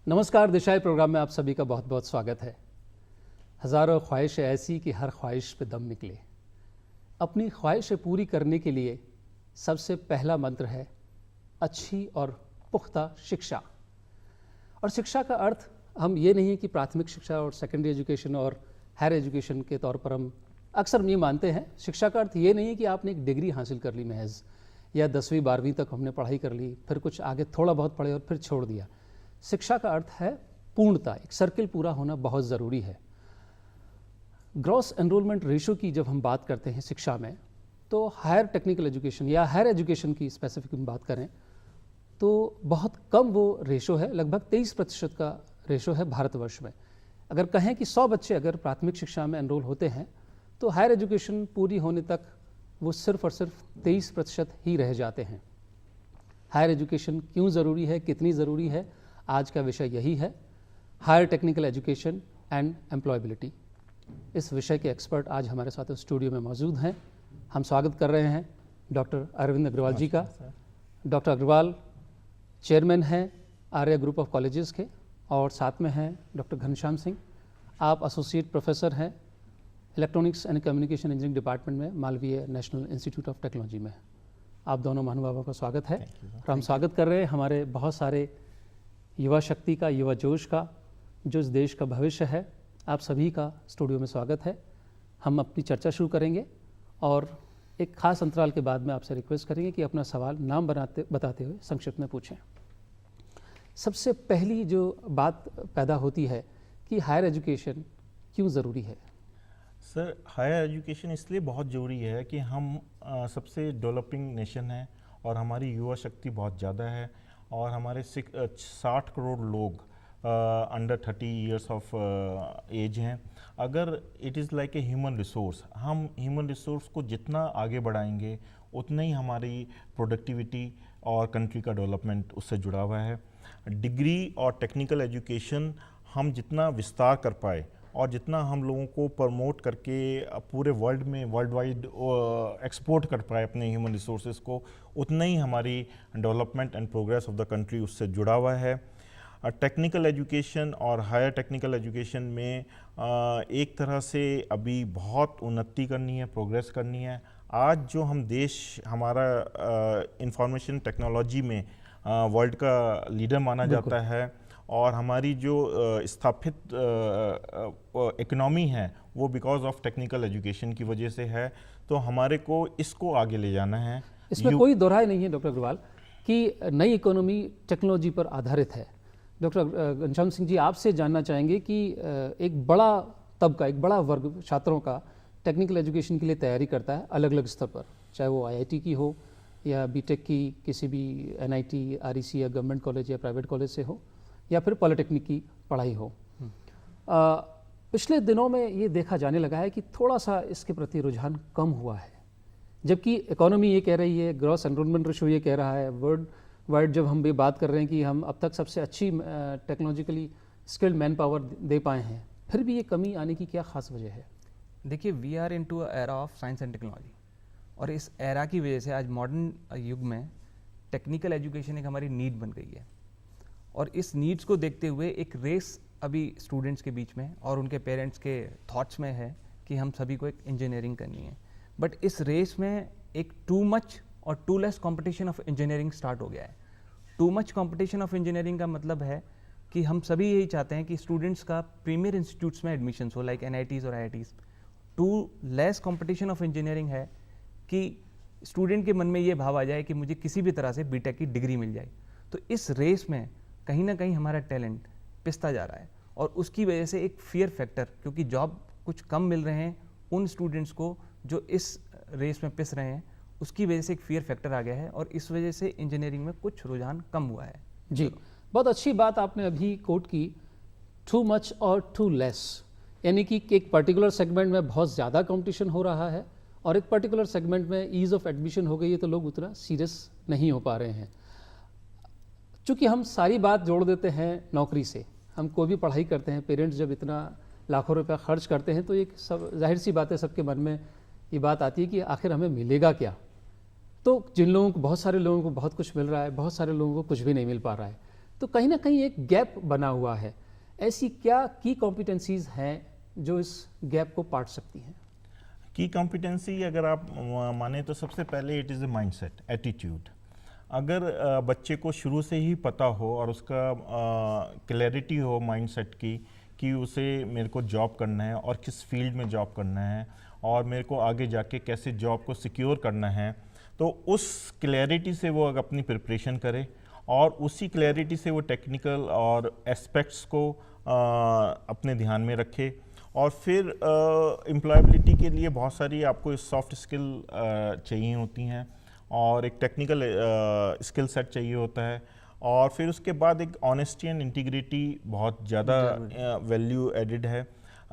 नमस्कार, दिशाएं प्रोग्राम में आप सभी का बहुत बहुत स्वागत है। हज़ारों ख्वाहिशें ऐसी कि हर ख्वाहिश पे दम निकले। अपनी ख्वाहिशें पूरी करने के लिए सबसे पहला मंत्र है अच्छी और पुख्ता शिक्षा। और शिक्षा का अर्थ हम ये नहीं है कि प्राथमिक शिक्षा और सेकेंडरी एजुकेशन और हायर एजुकेशन के तौर पर हम अक्सर ये मानते हैं। शिक्षा का अर्थ ये नहीं है कि आपने एक डिग्री हासिल कर ली महज, या 10वीं 12वीं तक हमने पढ़ाई कर ली, फिर कुछ आगे थोड़ा बहुत पढ़े और फिर छोड़ दिया। शिक्षा का अर्थ है पूर्णता, एक सर्किल पूरा होना बहुत ज़रूरी है। ग्रॉस एनरोलमेंट रेशो की जब हम बात करते हैं शिक्षा में, तो हायर टेक्निकल एजुकेशन या हायर एजुकेशन की स्पेसिफिक हम बात करें तो बहुत कम वो रेशो है, लगभग 23% का रेशो है भारतवर्ष में। अगर कहें कि 100 बच्चे अगर प्राथमिक शिक्षा में एनरोल होते हैं तो हायर एजुकेशन पूरी होने तक वो सिर्फ और सिर्फ 23% ही रह जाते हैं। हायर एजुकेशन क्यों ज़रूरी है, कितनी ज़रूरी है, आज का विषय यही है, higher technical education and employability. इस विषय के एक्सपर्ट आज हमारे साथ स्टूडियो में मौजूद हैं। हम स्वागत कर रहे हैं डॉक्टर अरविंद अग्रवाल जी का। डॉक्टर अग्रवाल चेयरमैन हैं आर्या ग्रुप ऑफ कॉलेजेस के, और साथ में हैं डॉक्टर घनश्याम सिंह, आप एसोसिएट प्रोफेसर हैं electronics and communication engineering department में Malaviya National Institute of Technology में। आप दोनों महानुभावों का स्वागत है। और हम स्वागत कर रहे हैं हमारे बहुत सारे युवा शक्ति का, युवा जोश का, जो इस देश का भविष्य है। आप सभी का स्टूडियो में स्वागत है। हम अपनी चर्चा शुरू करेंगे और एक खास अंतराल के बाद में आपसे रिक्वेस्ट करेंगे कि अपना सवाल नाम बताते हुए संक्षिप्त में पूछें। सबसे पहली जो बात पैदा होती है कि हायर एजुकेशन क्यों ज़रूरी है? सर, हायर एजुकेशन इसलिए बहुत ज़रूरी है कि हम सबसे डेवलपिंग नेशन है और हमारी युवा शक्ति बहुत ज़्यादा है, और हमारे 60 करोड़ लोग अंडर 30 ईयर्स ऑफ एज हैं। अगर it is like a human resource, हम ह्यूमन रिसोर्स को जितना आगे बढ़ाएंगे उतना ही हमारी प्रोडक्टिविटी और कंट्री का डेवलपमेंट उससे जुड़ा हुआ है। डिग्री और टेक्निकल एजुकेशन हम जितना विस्तार कर पाए और जितना हम लोगों को प्रमोट करके पूरे वर्ल्ड में वर्ल्ड वाइड एक्सपोर्ट कर पाए अपने ह्यूमन रिसोर्सेज को, उतना ही हमारी development and progress of the country उससे जुड़ा हुआ है। टेक्निकल एजुकेशन और हायर टेक्निकल एजुकेशन में एक तरह से अभी बहुत उन्नति करनी है, प्रोग्रेस करनी है। आज जो हम देश हमारा इंफॉर्मेशन टेक्नोलॉजी में वर्ल्ड का लीडर माना जाता है, और हमारी जो स्थापित इकोनॉमी है वो बिकॉज ऑफ टेक्निकल एजुकेशन की वजह से है। तो हमारे को इसको आगे ले जाना है। इसमें कोई दोहराई नहीं है डॉक्टर अग्रवाल कि नई इकोनॉमी टेक्नोलॉजी पर आधारित है। डॉक्टर घनश्याम सिंह जी, आपसे जानना चाहेंगे कि एक बड़ा तबका, एक बड़ा वर्ग छात्रों का टेक्निकल एजुकेशन के लिए तैयारी करता है अलग अलग स्तर पर, चाहे वो IIT की हो या बीटेक की किसी भी NIT, REC या गवर्नमेंट कॉलेज या प्राइवेट कॉलेज से हो, या फिर पॉलिटेक्निक की पढ़ाई हो। पिछले दिनों में ये देखा जाने लगा है कि थोड़ा सा इसके प्रति रुझान कम हुआ है, जबकि इकोनॉमी ये कह रही है, ग्रॉस एनरोलमेंट रेशो ये कह रहा है, वर्ल्ड वाइड जब हम भी बात कर रहे हैं कि हम अब तक सबसे अच्छी टेक्नोलॉजिकली स्किल्ड मैन पावर दे पाए हैं, फिर भी ये कमी आने की क्या खास वजह है? देखिए, we are into a era of science and technology, और इस एरा की वजह से आज मॉडर्न युग में टेक्निकल एजुकेशन एक हमारी नीड बन गई है। और इस नीड्स को देखते हुए एक रेस अभी स्टूडेंट्स के बीच में और उनके पेरेंट्स के थॉट्स में है कि हम सभी को एक इंजीनियरिंग करनी है। बट इस रेस में एक टू मच और too less competition of engineering start हो गया है। Too much competition of engineering का मतलब है कि हम सभी यही चाहते हैं कि स्टूडेंट्स का प्रीमियर इंस्टीट्यूट्स में एडमिशन्स हो, लाइक NITs और IITs। Too less competition of engineering है कि स्टूडेंट के मन में ये भाव आ जाए कि मुझे किसी भी तरह से बीटेक की डिग्री मिल जाए। तो इस रेस में कहीं ना कहीं हमारा टैलेंट पिसता जा रहा है, और उसकी वजह से एक फियर फैक्टर, क्योंकि जॉब कुछ कम मिल रहे हैं उन स्टूडेंट्स को जो इस रेस में पिस रहे हैं, उसकी वजह से एक फियर फैक्टर आ गया है, और इस वजह से इंजीनियरिंग में कुछ रुझान कम हुआ है। जी, बहुत अच्छी बात आपने अभी कोट की, टू मच और टू लेस, यानी कि एक पर्टिकुलर सेगमेंट में बहुत ज़्यादा कंपटीशन हो रहा है और एक पर्टिकुलर सेगमेंट में ईज़ ऑफ एडमिशन हो गई है, तो लोग उतना सीरियस नहीं हो पा रहे हैं। चूँकि हम सारी बात जोड़ देते हैं नौकरी से, हम कोई भी पढ़ाई करते हैं, पेरेंट्स जब इतना लाखों रुपया खर्च करते हैं तो एक सब जाहिर सी बात है, सबके मन में ये बात आती है कि आखिर हमें मिलेगा क्या। तो जिन लोगों को, बहुत सारे लोगों को बहुत कुछ मिल रहा है, बहुत सारे लोगों को कुछ भी नहीं मिल पा रहा है। तो कहीं ना कहीं एक गैप बना हुआ है। ऐसी क्या की कॉम्पिटेंसीज हैं जो इस गैप को पाट सकती हैं? की कॉम्पिटेंसी अगर आप माने तो सबसे पहले it is a mindset, attitude. अगर बच्चे को शुरू से ही पता हो और उसका क्लैरिटी हो माइंडसेट की कि उसे मेरे को जॉब करना है और किस फील्ड में जॉब करना है और मेरे को आगे जाके कैसे जॉब को सिक्योर करना है, तो उस क्लैरिटी से वो अपनी प्रिपरेशन करे और उसी क्लैरिटी से वो टेक्निकल और एस्पेक्ट्स को अपने ध्यान में रखे। और फिर एम्प्लॉयबिलिटी के लिए बहुत सारी आपको सॉफ्ट स्किल चाहिए होती हैं और एक टेक्निकल स्किल सेट चाहिए होता है, और फिर उसके बाद एक ऑनेस्टी एंड इंटीग्रिटी बहुत ज़्यादा वैल्यू एडिड है।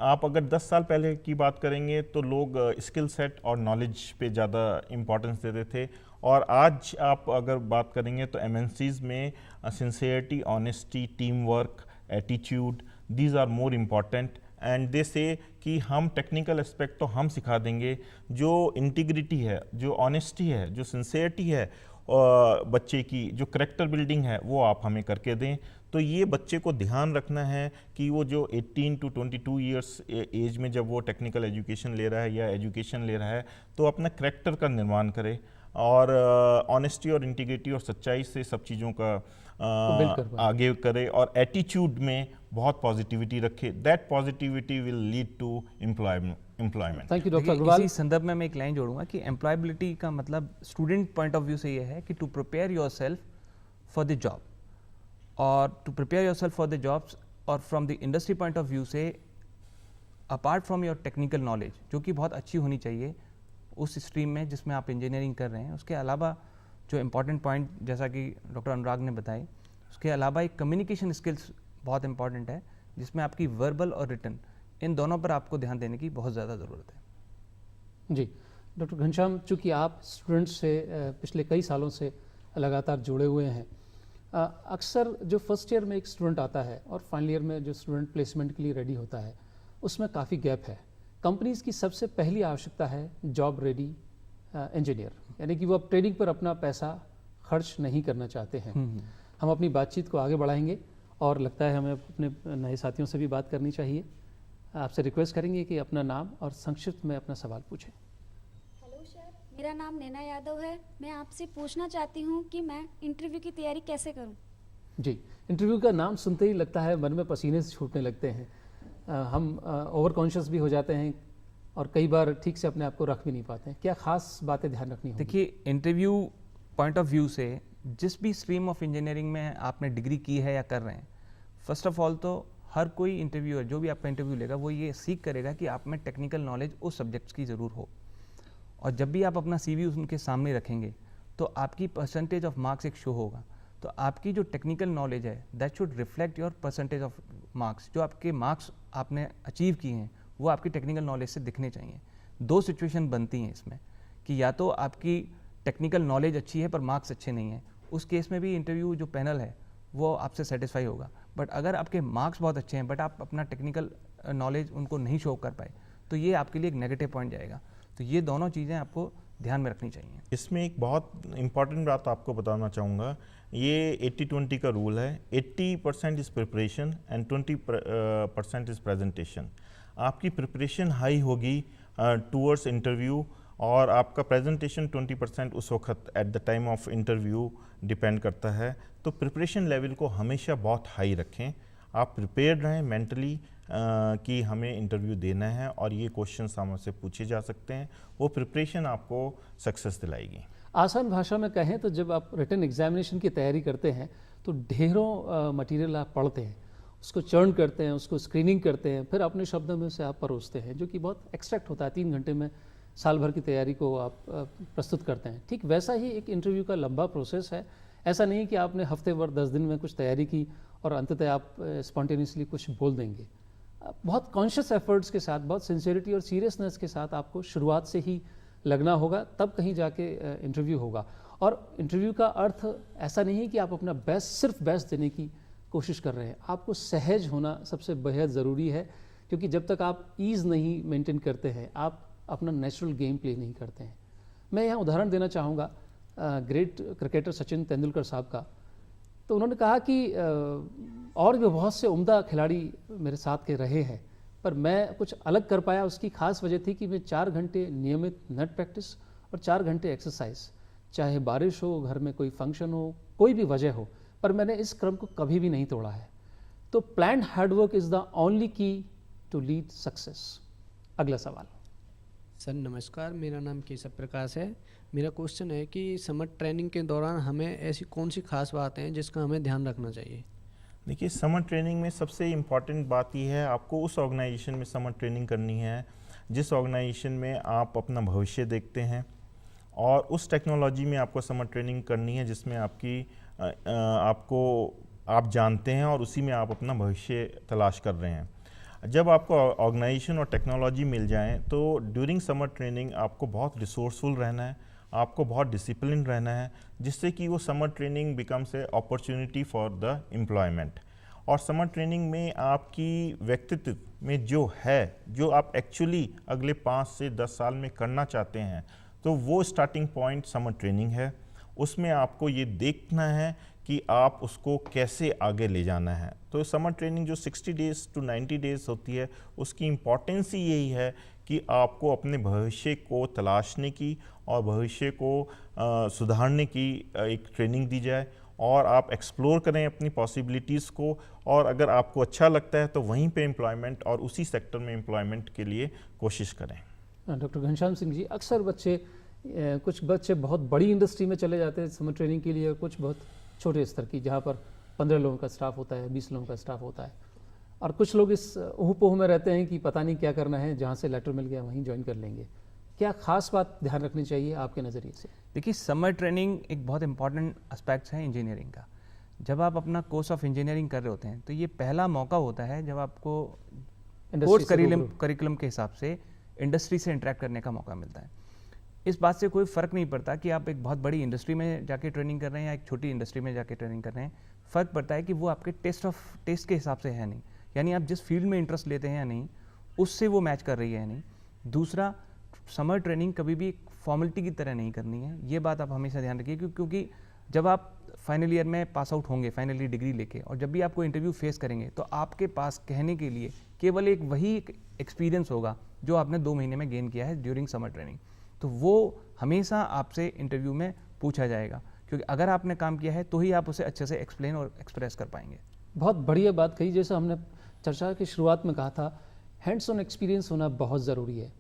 आप अगर 10 साल पहले की बात करेंगे तो लोग स्किल सेट और नॉलेज पे ज़्यादा इम्पोर्टेंस देते थे, और आज आप अगर बात करेंगे तो एमएनसीज में sincerity, honesty, team work, attitude, these are more important. And they say कि हम टेक्निकल एस्पेक्ट तो हम सिखा देंगे, जो इंटीग्रिटी है, जो ऑनेस्टी है, जो सिंसियरिटी है बच्चे की, जो करेक्टर बिल्डिंग है, वो आप हमें करके दें। तो ये बच्चे को ध्यान रखना है कि वो जो 18 to 22 ईयर्स एज में जब वो टेक्निकल एजुकेशन ले रहा है या एजुकेशन ले रहा है, तो अपना करेक्टर का निर्माण करे और ऑनेस्टी और इंटीग्रिटी और सच्चाई से सब चीज़ों का आगे करे, और एटीट्यूड में बहुत पॉजिटिविटी रखे। That positivity will lead to employment. Thank you doctor Agarwal. इसी संदर्भ में मैं एक लाइन जोड़ूंगा कि एम्प्लॉयबिलिटी का मतलब स्टूडेंट पॉइंट ऑफ व्यू से ये है कि to prepare yourself for the job, और to prepare yourself for the jobs, और from the industry point of view से apart from your technical knowledge जो कि बहुत अच्छी होनी चाहिए उस स्ट्रीम में जिसमें आप इंजीनियरिंग कर रहे हैं, उसके अलावा जो इम्पॉर्टेंट पॉइंट जैसा कि डॉक्टर अनुराग ने बताए, उसके अलावा एक कम्युनिकेशन स्किल्स बहुत इंपॉर्टेंट है, जिसमें आपकी वर्बल और रिटन, इन दोनों पर आपको ध्यान देने की बहुत ज़्यादा ज़रूरत है। जी डॉक्टर घनश्याम, चूँकि आप स्टूडेंट्स से पिछले कई सालों से लगातार जुड़े हुए हैं, अक्सर जो फर्स्ट ईयर में एक स्टूडेंट आता है और फाइनल ईयर में जो स्टूडेंट प्लेसमेंट के लिए रेडी होता है, उसमें काफ़ी गैप है। कंपनीज़ की सबसे पहली आवश्यकता है जॉब रेडी इंजीनियर, यानी कि वो अब ट्रेडिंग पर अपना पैसा खर्च नहीं करना चाहते हैं। हम अपनी बातचीत को आगे बढ़ाएंगे और लगता है हमें अपने नए साथियों से भी बात करनी चाहिए। आपसे रिक्वेस्ट करेंगे कि अपना नाम और संक्षिप्त में अपना सवाल पूछें। हेलो सर, मेरा नाम नैना यादव है। मैं आपसे पूछना चाहती हूँ कि मैं इंटरव्यू की तैयारी कैसे करूँ? जी, इंटरव्यू का नाम सुनते ही लगता है मन में पसीने से छूटने लगते हैं। हम ओवर कॉन्शियस भी हो जाते हैं और कई बार ठीक से अपने आप को रख भी नहीं पाते हैं। क्या खास बातें ध्यान रखनी होगी? देखिए, इंटरव्यू पॉइंट ऑफ व्यू से जिस भी स्ट्रीम ऑफ इंजीनियरिंग में आपने डिग्री की है या कर रहे हैं, फर्स्ट ऑफ ऑल तो हर कोई इंटरव्यूअर जो भी आपका इंटरव्यू लेगा वो ये सीख करेगा कि आप में टेक्निकल नॉलेज उस सब्जेक्ट्स की ज़रूर हो। और जब भी आप अपना CV उनके सामने रखेंगे तो आपकी परसेंटेज ऑफ मार्क्स एक शो होगा। तो आपकी जो टेक्निकल नॉलेज है that should reflect your percentage of marks. जो आपके मार्क्स आपने अचीव किए हैं वो आपकी टेक्निकल नॉलेज से दिखने चाहिए। दो सिचुएशन बनती हैं इसमें कि या तो आपकी टेक्निकल नॉलेज अच्छी है पर मार्क्स अच्छे नहीं हैं, उस केस में भी इंटरव्यू जो पैनल है वो आपसे सेटिस्फाई होगा। बट अगर आपके मार्क्स बहुत अच्छे हैं बट आप अपना टेक्निकल नॉलेज उनको नहीं शो कर पाए तो ये आपके लिए एक नेगेटिव पॉइंट जाएगा। तो ये दोनों चीज़ें आपको ध्यान में रखनी चाहिए। इसमें एक बहुत इंपॉर्टेंट बात आपको बताना चाहूँगा, ये 80-20 का रूल है। 80% is preparation and 20% is presentation. आपकी प्रिपरेशन हाई होगी टूवर्ड्स इंटरव्यू, और आपका प्रेजेंटेशन 20% उस वक्त at the time of interview depend करता है। तो प्रिपरेशन लेवल को हमेशा बहुत हाई रखें। आप प्रिपेयर्ड रहें मेंटली कि हमें इंटरव्यू देना है और ये क्वेश्चंस हमसे पूछे जा सकते हैं। वो प्रिपरेशन आपको सक्सेस दिलाएगी। आसान भाषा में कहें तो जब आप रिटन एग्जामिनेशन की तैयारी करते हैं तो ढेरों मटेरियल आप पढ़ते हैं, उसको चर्न करते हैं, उसको स्क्रीनिंग करते हैं, फिर अपने शब्दों में उसे आप परोसते हैं, जो कि बहुत एक्सट्रैक्ट होता है। 3 घंटे में साल भर की तैयारी को आप प्रस्तुत करते हैं। ठीक वैसा ही एक इंटरव्यू का लंबा प्रोसेस है। ऐसा नहीं कि आपने हफ्ते भर 10 दिन में कुछ तैयारी की और अंततः आप स्पॉन्टेनियसली कुछ बोल देंगे। बहुत कॉन्शियस एफर्ट्स के साथ, बहुत सिंसियरिटी और सीरियसनेस के साथ आपको शुरुआत से ही लगना होगा, तब कहीं जाके इंटरव्यू होगा। और इंटरव्यू का अर्थ ऐसा नहीं है कि आप अपना बेस्ट, सिर्फ बेस्ट देने की कोशिश कर रहे हैं। आपको सहज होना सबसे बेहद ज़रूरी है, क्योंकि जब तक आप ईज़ नहीं मेंटेन करते हैं, आप अपना नेचुरल गेम प्ले नहीं करते हैं। मैं यहाँ उदाहरण देना चाहूँगा ग्रेट क्रिकेटर सचिन तेंदुलकर साहब का। तो उन्होंने कहा कि और भी बहुत से उम्दा खिलाड़ी मेरे साथ के रहे हैं, पर मैं कुछ अलग कर पाया। उसकी खास वजह थी कि मैं 4 घंटे नियमित नेट प्रैक्टिस और 4 घंटे एक्सरसाइज, चाहे बारिश हो, घर में कोई फंक्शन हो, कोई भी वजह हो, पर मैंने इस क्रम को कभी भी नहीं तोड़ा है। तो planned hard work is the only की टू लीड सक्सेस। अगला सवाल। सर नमस्कार, मेरा नाम केशव प्रकाश है। मेरा क्वेश्चन है कि समर ट्रेनिंग के दौरान हमें ऐसी कौन सी खास बातें हैं जिसका हमें ध्यान रखना चाहिए? देखिए, समर ट्रेनिंग में सबसे इम्पॉर्टेंट बात यह है, आपको उस ऑर्गेनाइजेशन में समर ट्रेनिंग करनी है जिस ऑर्गेनाइजेशन में आप अपना भविष्य देखते हैं, और उस टेक्नोलॉजी में आपको समर ट्रेनिंग करनी है जिसमें आप जानते हैं और उसी में आप अपना भविष्य तलाश कर रहे हैं। जब आपको ऑर्गेनाइजेशन और टेक्नोलॉजी मिल जाएं तो ड्यूरिंग समर ट्रेनिंग आपको बहुत रिसोर्सफुल रहना है, आपको बहुत डिसिप्लिन रहना है, जिससे कि वो summer training becomes a opportunity for the employment. और समर ट्रेनिंग में आपकी व्यक्तित्व में जो है, जो आप एक्चुअली अगले 5 से 10 साल में करना चाहते हैं, तो वो स्टार्टिंग पॉइंट समर ट्रेनिंग है। उसमें आपको ये देखना है कि आप उसको कैसे आगे ले जाना है। तो समर ट्रेनिंग जो 60 डेज़ टू 90 डेज़ होती है, उसकी इम्पॉर्टेंस ही यही है कि आपको अपने भविष्य को तलाशने की और भविष्य को सुधारने की एक ट्रेनिंग दी जाए, और आप एक्सप्लोर करें अपनी पॉसिबिलिटीज़ को, और अगर आपको अच्छा लगता है तो वहीं पे एम्प्लॉयमेंट और उसी सेक्टर में एम्प्लॉयमेंट के लिए कोशिश करें। डॉक्टर घनश्याम सिंह जी, अक्सर कुछ बच्चे बहुत बड़ी इंडस्ट्री में चले जाते हैं समर ट्रेनिंग के लिए, और कुछ बहुत छोटे स्तर की, जहाँ पर 15 लोगों का स्टाफ होता है, 20 लोगों का स्टाफ होता है, और कुछ लोग इस ऊह-पोह में रहते हैं कि पता नहीं क्या करना है, जहाँ से लेटर मिल गया वहीं ज्वाइन कर लेंगे। क्या खास बात ध्यान रखनी चाहिए आपके नज़रिए से? देखिए, समर ट्रेनिंग एक बहुत इंपॉर्टेंट एस्पेक्ट है इंजीनियरिंग का। जब आप अपना कोर्स ऑफ इंजीनियरिंग कर रहे होते हैं तो ये पहला मौका होता है जब आपको कोर्स करिकुलम के हिसाब से इंडस्ट्री से इंटरेक्ट करने का मौका मिलता है। इस बात से कोई फ़र्क नहीं पड़ता कि आप एक बहुत बड़ी इंडस्ट्री में जाके ट्रेनिंग कर रहे हैं या एक छोटी इंडस्ट्री में जाके ट्रेनिंग कर रहे हैं। फ़र्क पड़ता है कि वो आपके टेस्ट के हिसाब से है नहीं, यानी आप जिस फील्ड में इंटरेस्ट लेते हैं या नहीं, उससे वो मैच कर रही है या नहीं। दूसरा, समर ट्रेनिंग कभी भी फॉर्मेलिटी की तरह नहीं करनी है, ये बात आप हमेशा ध्यान रखिए, क्योंकि जब आप फाइनल ईयर में पास आउट होंगे फाइनल ईयर डिग्री लेके, और जब भी आपको इंटरव्यू फेस करेंगे तो आपके पास कहने के लिए केवल वही एक्सपीरियंस होगा जो आपने 2 महीने में गेन किया है ड्यूरिंग समर ट्रेनिंग। तो वो हमेशा आपसे इंटरव्यू में पूछा जाएगा, क्योंकि अगर आपने काम किया है तो ही आप उसे अच्छे से एक्सप्लेन और एक्सप्रेस कर पाएंगे। बहुत बढ़िया बात कही। जैसे हमने चर्चा की शुरुआत में कहा था, हैंड्स ऑन एक्सपीरियंस होना बहुत ज़रूरी है।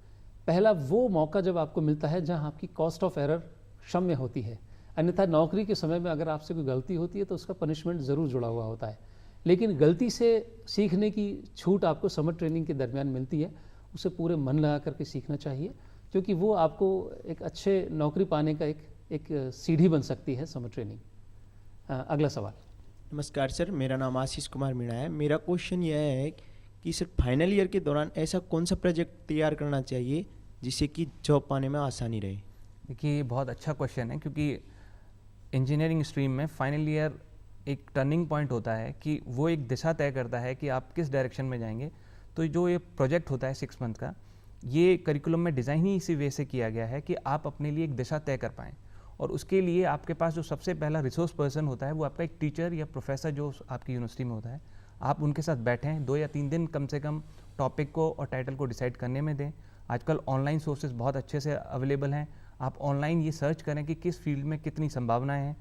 पहला वो मौका जब आपको मिलता है जहां आपकी कॉस्ट ऑफ एरर क्षम्य होती है, अन्यथा नौकरी के समय में अगर आपसे कोई गलती होती है तो उसका पनिशमेंट ज़रूर जुड़ा हुआ होता है, लेकिन गलती से सीखने की छूट आपको समर ट्रेनिंग के दरमियान मिलती है। उसे पूरे मन लगा करके सीखना चाहिए, क्योंकि वो आपको एक अच्छे नौकरी पाने का एक सीढ़ी बन सकती है समर ट्रेनिंग। अगला सवाल। नमस्कार सर, मेरा नाम आशीष कुमार मीणा है। मेरा क्वेश्चन यह है कि सर फाइनल ईयर के दौरान ऐसा कौन सा प्रोजेक्ट तैयार करना चाहिए जिससे कि जॉब पाने में आसानी रहे? देखिए, ये बहुत अच्छा क्वेश्चन है, क्योंकि इंजीनियरिंग स्ट्रीम में फाइनल ईयर एक टर्निंग पॉइंट होता है कि वो एक दिशा तय करता है कि आप किस डायरेक्शन में जाएंगे। तो जो ये प्रोजेक्ट होता है 6 मंथ का, ये करिकुलम में डिज़ाइन ही इसी वे से किया गया है कि आप अपने लिए एक दिशा तय कर पाएँ, और उसके लिए आपके पास जो सबसे पहला रिसोर्स पर्सन होता है वो आपका एक टीचर या प्रोफेसर जो आपकी यूनिवर्सिटी में होता है। आप उनके साथ बैठें, 2 या 3 दिन कम से कम टॉपिक को और टाइटल को डिसाइड करने में दें। आजकल ऑनलाइन सोर्सेज बहुत अच्छे से अवेलेबल हैं, आप ऑनलाइन ये सर्च करें कि किस फील्ड में कितनी संभावनाएं हैं,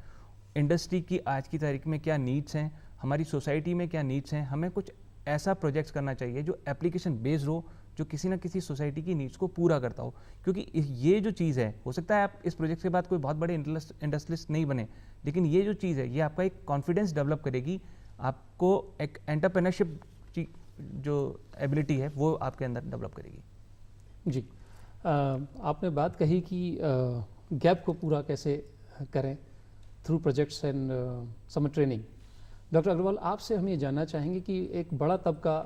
इंडस्ट्री की आज की तारीख में क्या नीड्स हैं, हमारी सोसाइटी में क्या नीड्स हैं। हमें कुछ ऐसा प्रोजेक्ट्स करना चाहिए जो एप्लीकेशन बेस्ड हो, जो किसी ना किसी सोसाइटी की नीड्स को पूरा करता हो, क्योंकि ये जो चीज़ है, हो सकता है आप इस प्रोजेक्ट के बाद कोई बहुत बड़े इंडस्ट्रियलिस्ट नहीं बने, लेकिन ये जो चीज़ है ये आपका एक कॉन्फिडेंस डेवलप करेगी, आपको एक एंटरप्रेन्योरशिप की जो एबिलिटी है वो आपके अंदर डेवलप करेगी। जी, आपने बात कही कि गैप को पूरा कैसे करें through projects and summer training. Doctor Agarwal, आपसे हम ये जानना चाहेंगे कि एक बड़ा तबका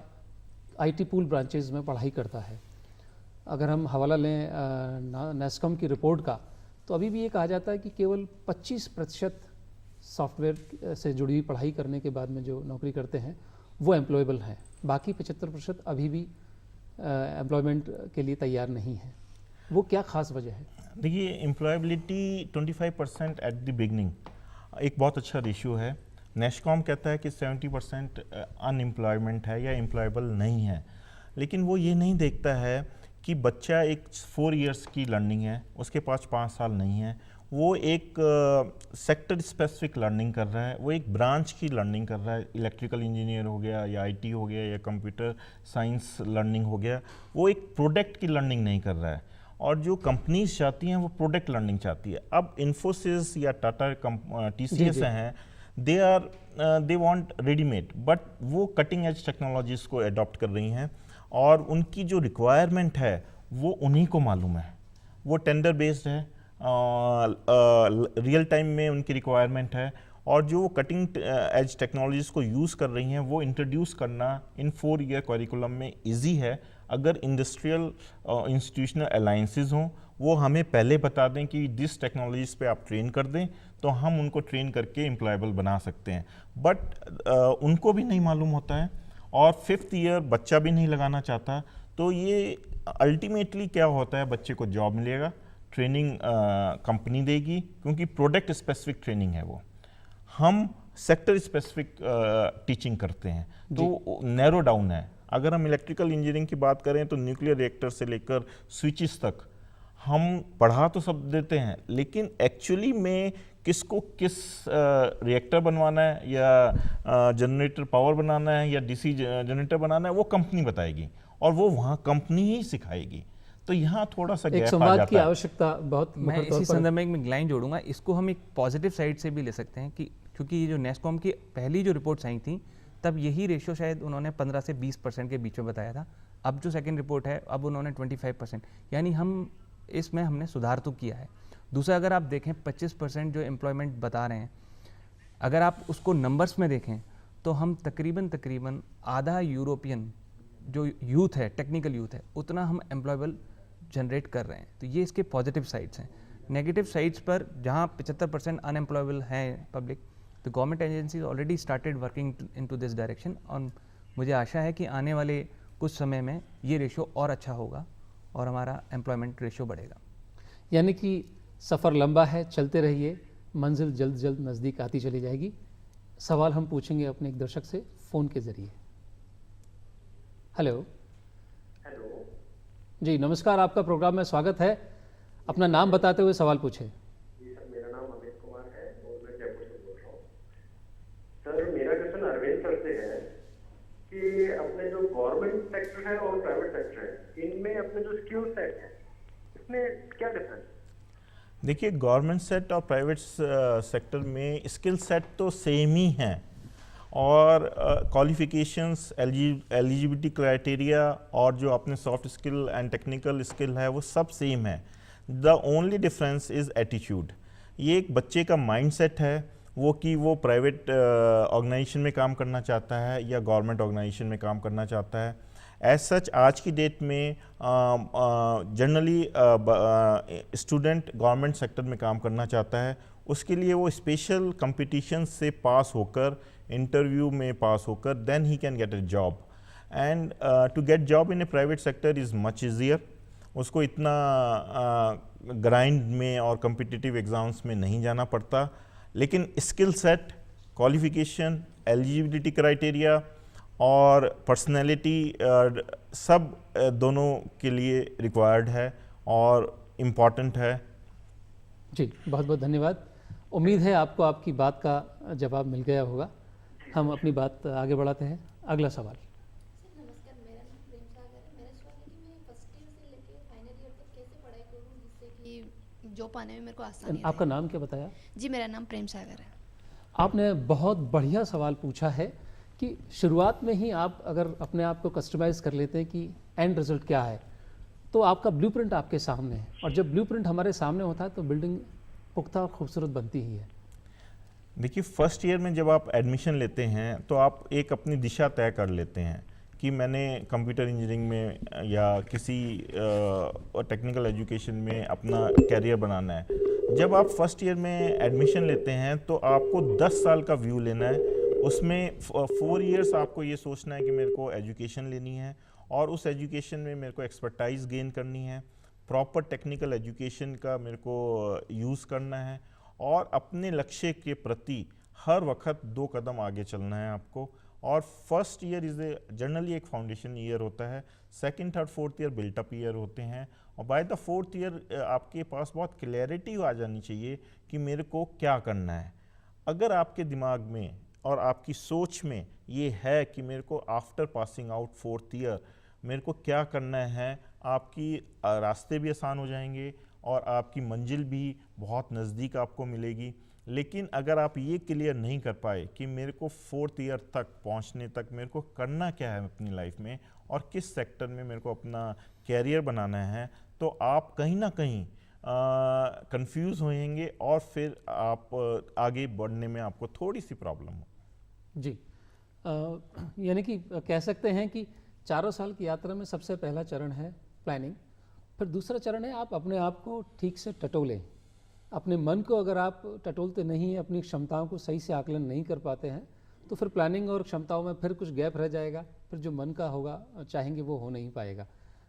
आईटी पूल ब्रांचेज में पढ़ाई करता है। अगर हम हवाला लें नेस्कॉम की रिपोर्ट का, तो अभी भी ये कहा जाता है कि केवल 25% सॉफ्टवेयर से जुड़ी हुई पढ़ाई करने के बाद में जो नौकरी करते हैं वो एम्प्लॉयबल हैं, बाकी 75% अभी भी एम्प्लॉयमेंट के लिए तैयार नहीं है। वो क्या खास वजह है? देखिए, एम्प्लॉयबिलिटी 25% एट द बिगनिंग एक बहुत अच्छा रेशियो है। नेशकॉम कहता है कि 70% अनएम्प्लॉयमेंट है या एम्प्लॉयबल नहीं है, लेकिन वो ये नहीं देखता है कि बच्चा एक 4 इयर्स की लर्निंग है, उसके पास 5 साल नहीं है, वो एक सेक्टर स्पेसिफिक लर्निंग कर रहा है, वो एक ब्रांच की लर्निंग कर रहा है, इलेक्ट्रिकल इंजीनियर हो गया या आईटी हो गया या कंप्यूटर साइंस लर्निंग हो गया, वो एक प्रोडक्ट की लर्निंग नहीं कर रहा है। और जो कंपनीज चाहती हैं वो प्रोडक्ट लर्निंग चाहती है। अब इन्फोसिस या टाटा TCS हैं, दे वांट रेडीमेड, बट वो कटिंग एज टेक्नोलॉजीज को अडॉप्ट कर रही हैं और उनकी जो रिक्वायरमेंट है वो उन्हीं को मालूम है, वो टेंडर बेस्ड है, रियल टाइम में उनकी रिक्वायरमेंट है, और जो वो कटिंग एज टेक्नोलॉजीज को यूज़ कर रही हैं वो इंट्रोड्यूस करना इन 4 ईयर करिकुलम में इजी है। अगर इंडस्ट्रियल इंस्टीट्यूशनल अलाइंसेस हों, वो हमें पहले बता दें कि दिस टेक्नोलॉजीज़ पे आप ट्रेन कर दें, तो हम उनको ट्रेन करके एम्प्लॉयबल बना सकते हैं। बट उनको भी नहीं मालूम होता है और 5th ईयर बच्चा भी नहीं लगाना चाहता। तो ये अल्टीमेटली क्या होता है, बच्चे को जॉब मिलेगा, ट्रेनिंग कंपनी देगी, क्योंकि प्रोडक्ट स्पेसिफिक ट्रेनिंग है वो। हम सेक्टर स्पेसिफिक टीचिंग करते हैं, तो नैरो डाउन है। अगर हम इलेक्ट्रिकल इंजीनियरिंग की बात करें तो न्यूक्लियर रिएक्टर से लेकर स्विचेस तक हम पढ़ा तो सब देते हैं, लेकिन एक्चुअली में किसको किस रिएक्टर बनवाना है या जनरेटर पावर बनाना है या डीसी जनरेटर बनाना है, वो कंपनी बताएगी और वो वहाँ कंपनी ही सिखाएगी। तो यहाँ थोड़ा सा एक गैप आ संवाद जाता की है। आवश्यकता बहुत मैं मुखर तौर इसी पर- संदर्भ में एक लाइन जोड़ूंगा, इसको हम एक पॉजिटिव साइड से भी ले सकते हैं कि क्योंकि ये जो नेस्कॉम की पहली जो रिपोर्ट्स आई थी तब यही रेशियो शायद उन्होंने 15 से 20% के बीच में बताया था। अब जो सेकंड रिपोर्ट है अब उन्होंने 25%, यानी हम इसमें हमने सुधार तो किया है। दूसरा, अगर आप देखें 25% जो एम्प्लॉयमेंट बता रहे हैं, अगर आप उसको नंबर्स में देखें तो हम तकरीबन आधा यूरोपियन जो यूथ है, टेक्निकल यूथ है, उतना हम एम्प्लॉयबल जनरेट कर रहे हैं। तो ये इसके पॉजिटिव साइड्स हैं। नेगेटिव साइड्स पर जहाँ 75% अनएम्प्लॉयबल हैं पब्लिक, तो government agencies already started working into this direction, और मुझे आशा है कि आने वाले कुछ समय में ये रेशो और अच्छा होगा और हमारा एम्प्लॉयमेंट रेशो बढ़ेगा। यानी कि सफ़र लंबा है, चलते रहिए, मंजिल जल्द जल्द नज़दीक आती चली जाएगी। सवाल हम पूछेंगे अपने एक दर्शक से फ़ोन के ज़रिए। हेलो जी, नमस्कार, आपका प्रोग्राम में स्वागत है। अपना नाम बताते हुए सवाल पूछें। जी सर, मेरा नाम अमित कुमार है और मैं जयपुर से बोल रहा हूँ। सर, मेरा क्वेश्चन अरविंद सर से है कि अपने जो गवर्नमेंट सेक्टर है और प्राइवेट सेक्टर है, इनमें अपने जो स्किल सेट है, इसमें क्या डिफरेंस है? देखिए, गवर्नमेंट सेट और प्राइवेट सेक्टर में स्किल सेट तो सेम ही हैं और क्वालिफिकेशंस, एलिजिबिलिटी क्राइटेरिया और जो अपने soft skill and technical skill है वो सब सेम है। The only difference is attitude. ये एक बच्चे का माइंडसेट है वो कि वो प्राइवेट ऑर्गेनाइजेशन में काम करना चाहता है या गवर्नमेंट ऑर्गेनाइजेशन में काम करना चाहता है। एज सच आज की डेट में जनरली स्टूडेंट गवर्नमेंट सेक्टर में काम करना चाहता है, उसके लिए वो स्पेशल कंपटीशन से पास होकर, इंटरव्यू में पास होकर, देन ही can get a job. And to get job in a private sector is much easier. उसको इतना ग्राइंड में और कम्पिटिटिव एग्ज़ाम्स में नहीं जाना पड़ता, लेकिन skill set, qualification, eligibility criteria और पर्सनैलिटी सब दोनों के लिए रिक्वायर्ड है और इम्पॉर्टेंट है। जी, बहुत बहुत धन्यवाद। उम्मीद है आपको आपकी बात का जवाब मिल गया होगा। हम अपनी बात आगे बढ़ाते हैं। अगला सवाल। सर नमस्कार, मेरा नाम प्रेम सागर है। मेरा सवाल है कि मैं फर्स्ट ईयर से लेके फाइनल ईयर तक कैसे पढ़ाई करूँ जिससे कि जॉब पाने में मेरे को आसानी आपका रहे। नाम क्या बताया? जी, मेरा नाम प्रेम सागर है। आपने बहुत बढ़िया सवाल पूछा है कि शुरुआत में ही आप अगर अपने आप को कस्टमाइज़ कर लेते हैं कि एंड रिजल्ट क्या है, तो आपका ब्लूप्रिंट आपके सामने है, और जब ब्लूप्रिंट हमारे सामने होता है तो बिल्डिंग पुख्ता और खूबसूरत बनती ही है। देखिए, फर्स्ट ईयर में जब आप एडमिशन लेते हैं तो आप एक अपनी दिशा तय कर लेते हैं कि मैंने कंप्यूटर इंजीनियरिंग में या किसी टेक्निकल एजुकेशन में अपना कैरियर बनाना है। जब आप फर्स्ट ईयर में एडमिशन लेते हैं तो आपको 10 साल का व्यू लेना है। उसमें 4 इयर्स आपको ये सोचना है कि मेरे को एजुकेशन लेनी है और उस एजुकेशन में मेरे को एक्सपर्टाइज गेन करनी है, प्रॉपर टेक्निकल एजुकेशन का मेरे को यूज़ करना है और अपने लक्ष्य के प्रति हर वक्त 2 कदम आगे चलना है आपको। और first year is a generally एक फाउंडेशन ईयर होता है, second third fourth year built up year होते हैं, और बाय द फोर्थ ईयर आपके पास बहुत क्लैरिटी आ जानी चाहिए कि मेरे को क्या करना है। अगर आपके दिमाग में और आपकी सोच में ये है कि मेरे को after passing out fourth year मेरे को क्या करना है, आपकी रास्ते भी आसान हो जाएंगे और आपकी मंजिल भी बहुत नज़दीक आपको मिलेगी। लेकिन अगर आप ये क्लियर नहीं कर पाए कि मेरे को फोर्थ ईयर तक पहुंचने तक मेरे को करना क्या है अपनी लाइफ में और किस सेक्टर में मेरे को अपना कैरियर बनाना है, तो आप कहीं ना कहीं कंफ्यूज होएंगे और फिर आप आगे बढ़ने में आपको थोड़ी सी प्रॉब्लम हो। जी, यानी कि कह सकते हैं कि 4 साल की यात्रा में सबसे पहला चरण है प्लानिंग, फिर दूसरा चरण है आप अपने आप को ठीक से टटोलें। अपने मन को अगर आप टटोलते नहीं हैं, अपनी क्षमताओं को सही से आकलन नहीं कर पाते हैं, तो फिर प्लानिंग और क्षमताओं में फिर कुछ गैप रह जाएगा, फिर जो मन का होगा चाहेंगे वो हो नहीं पाएगा।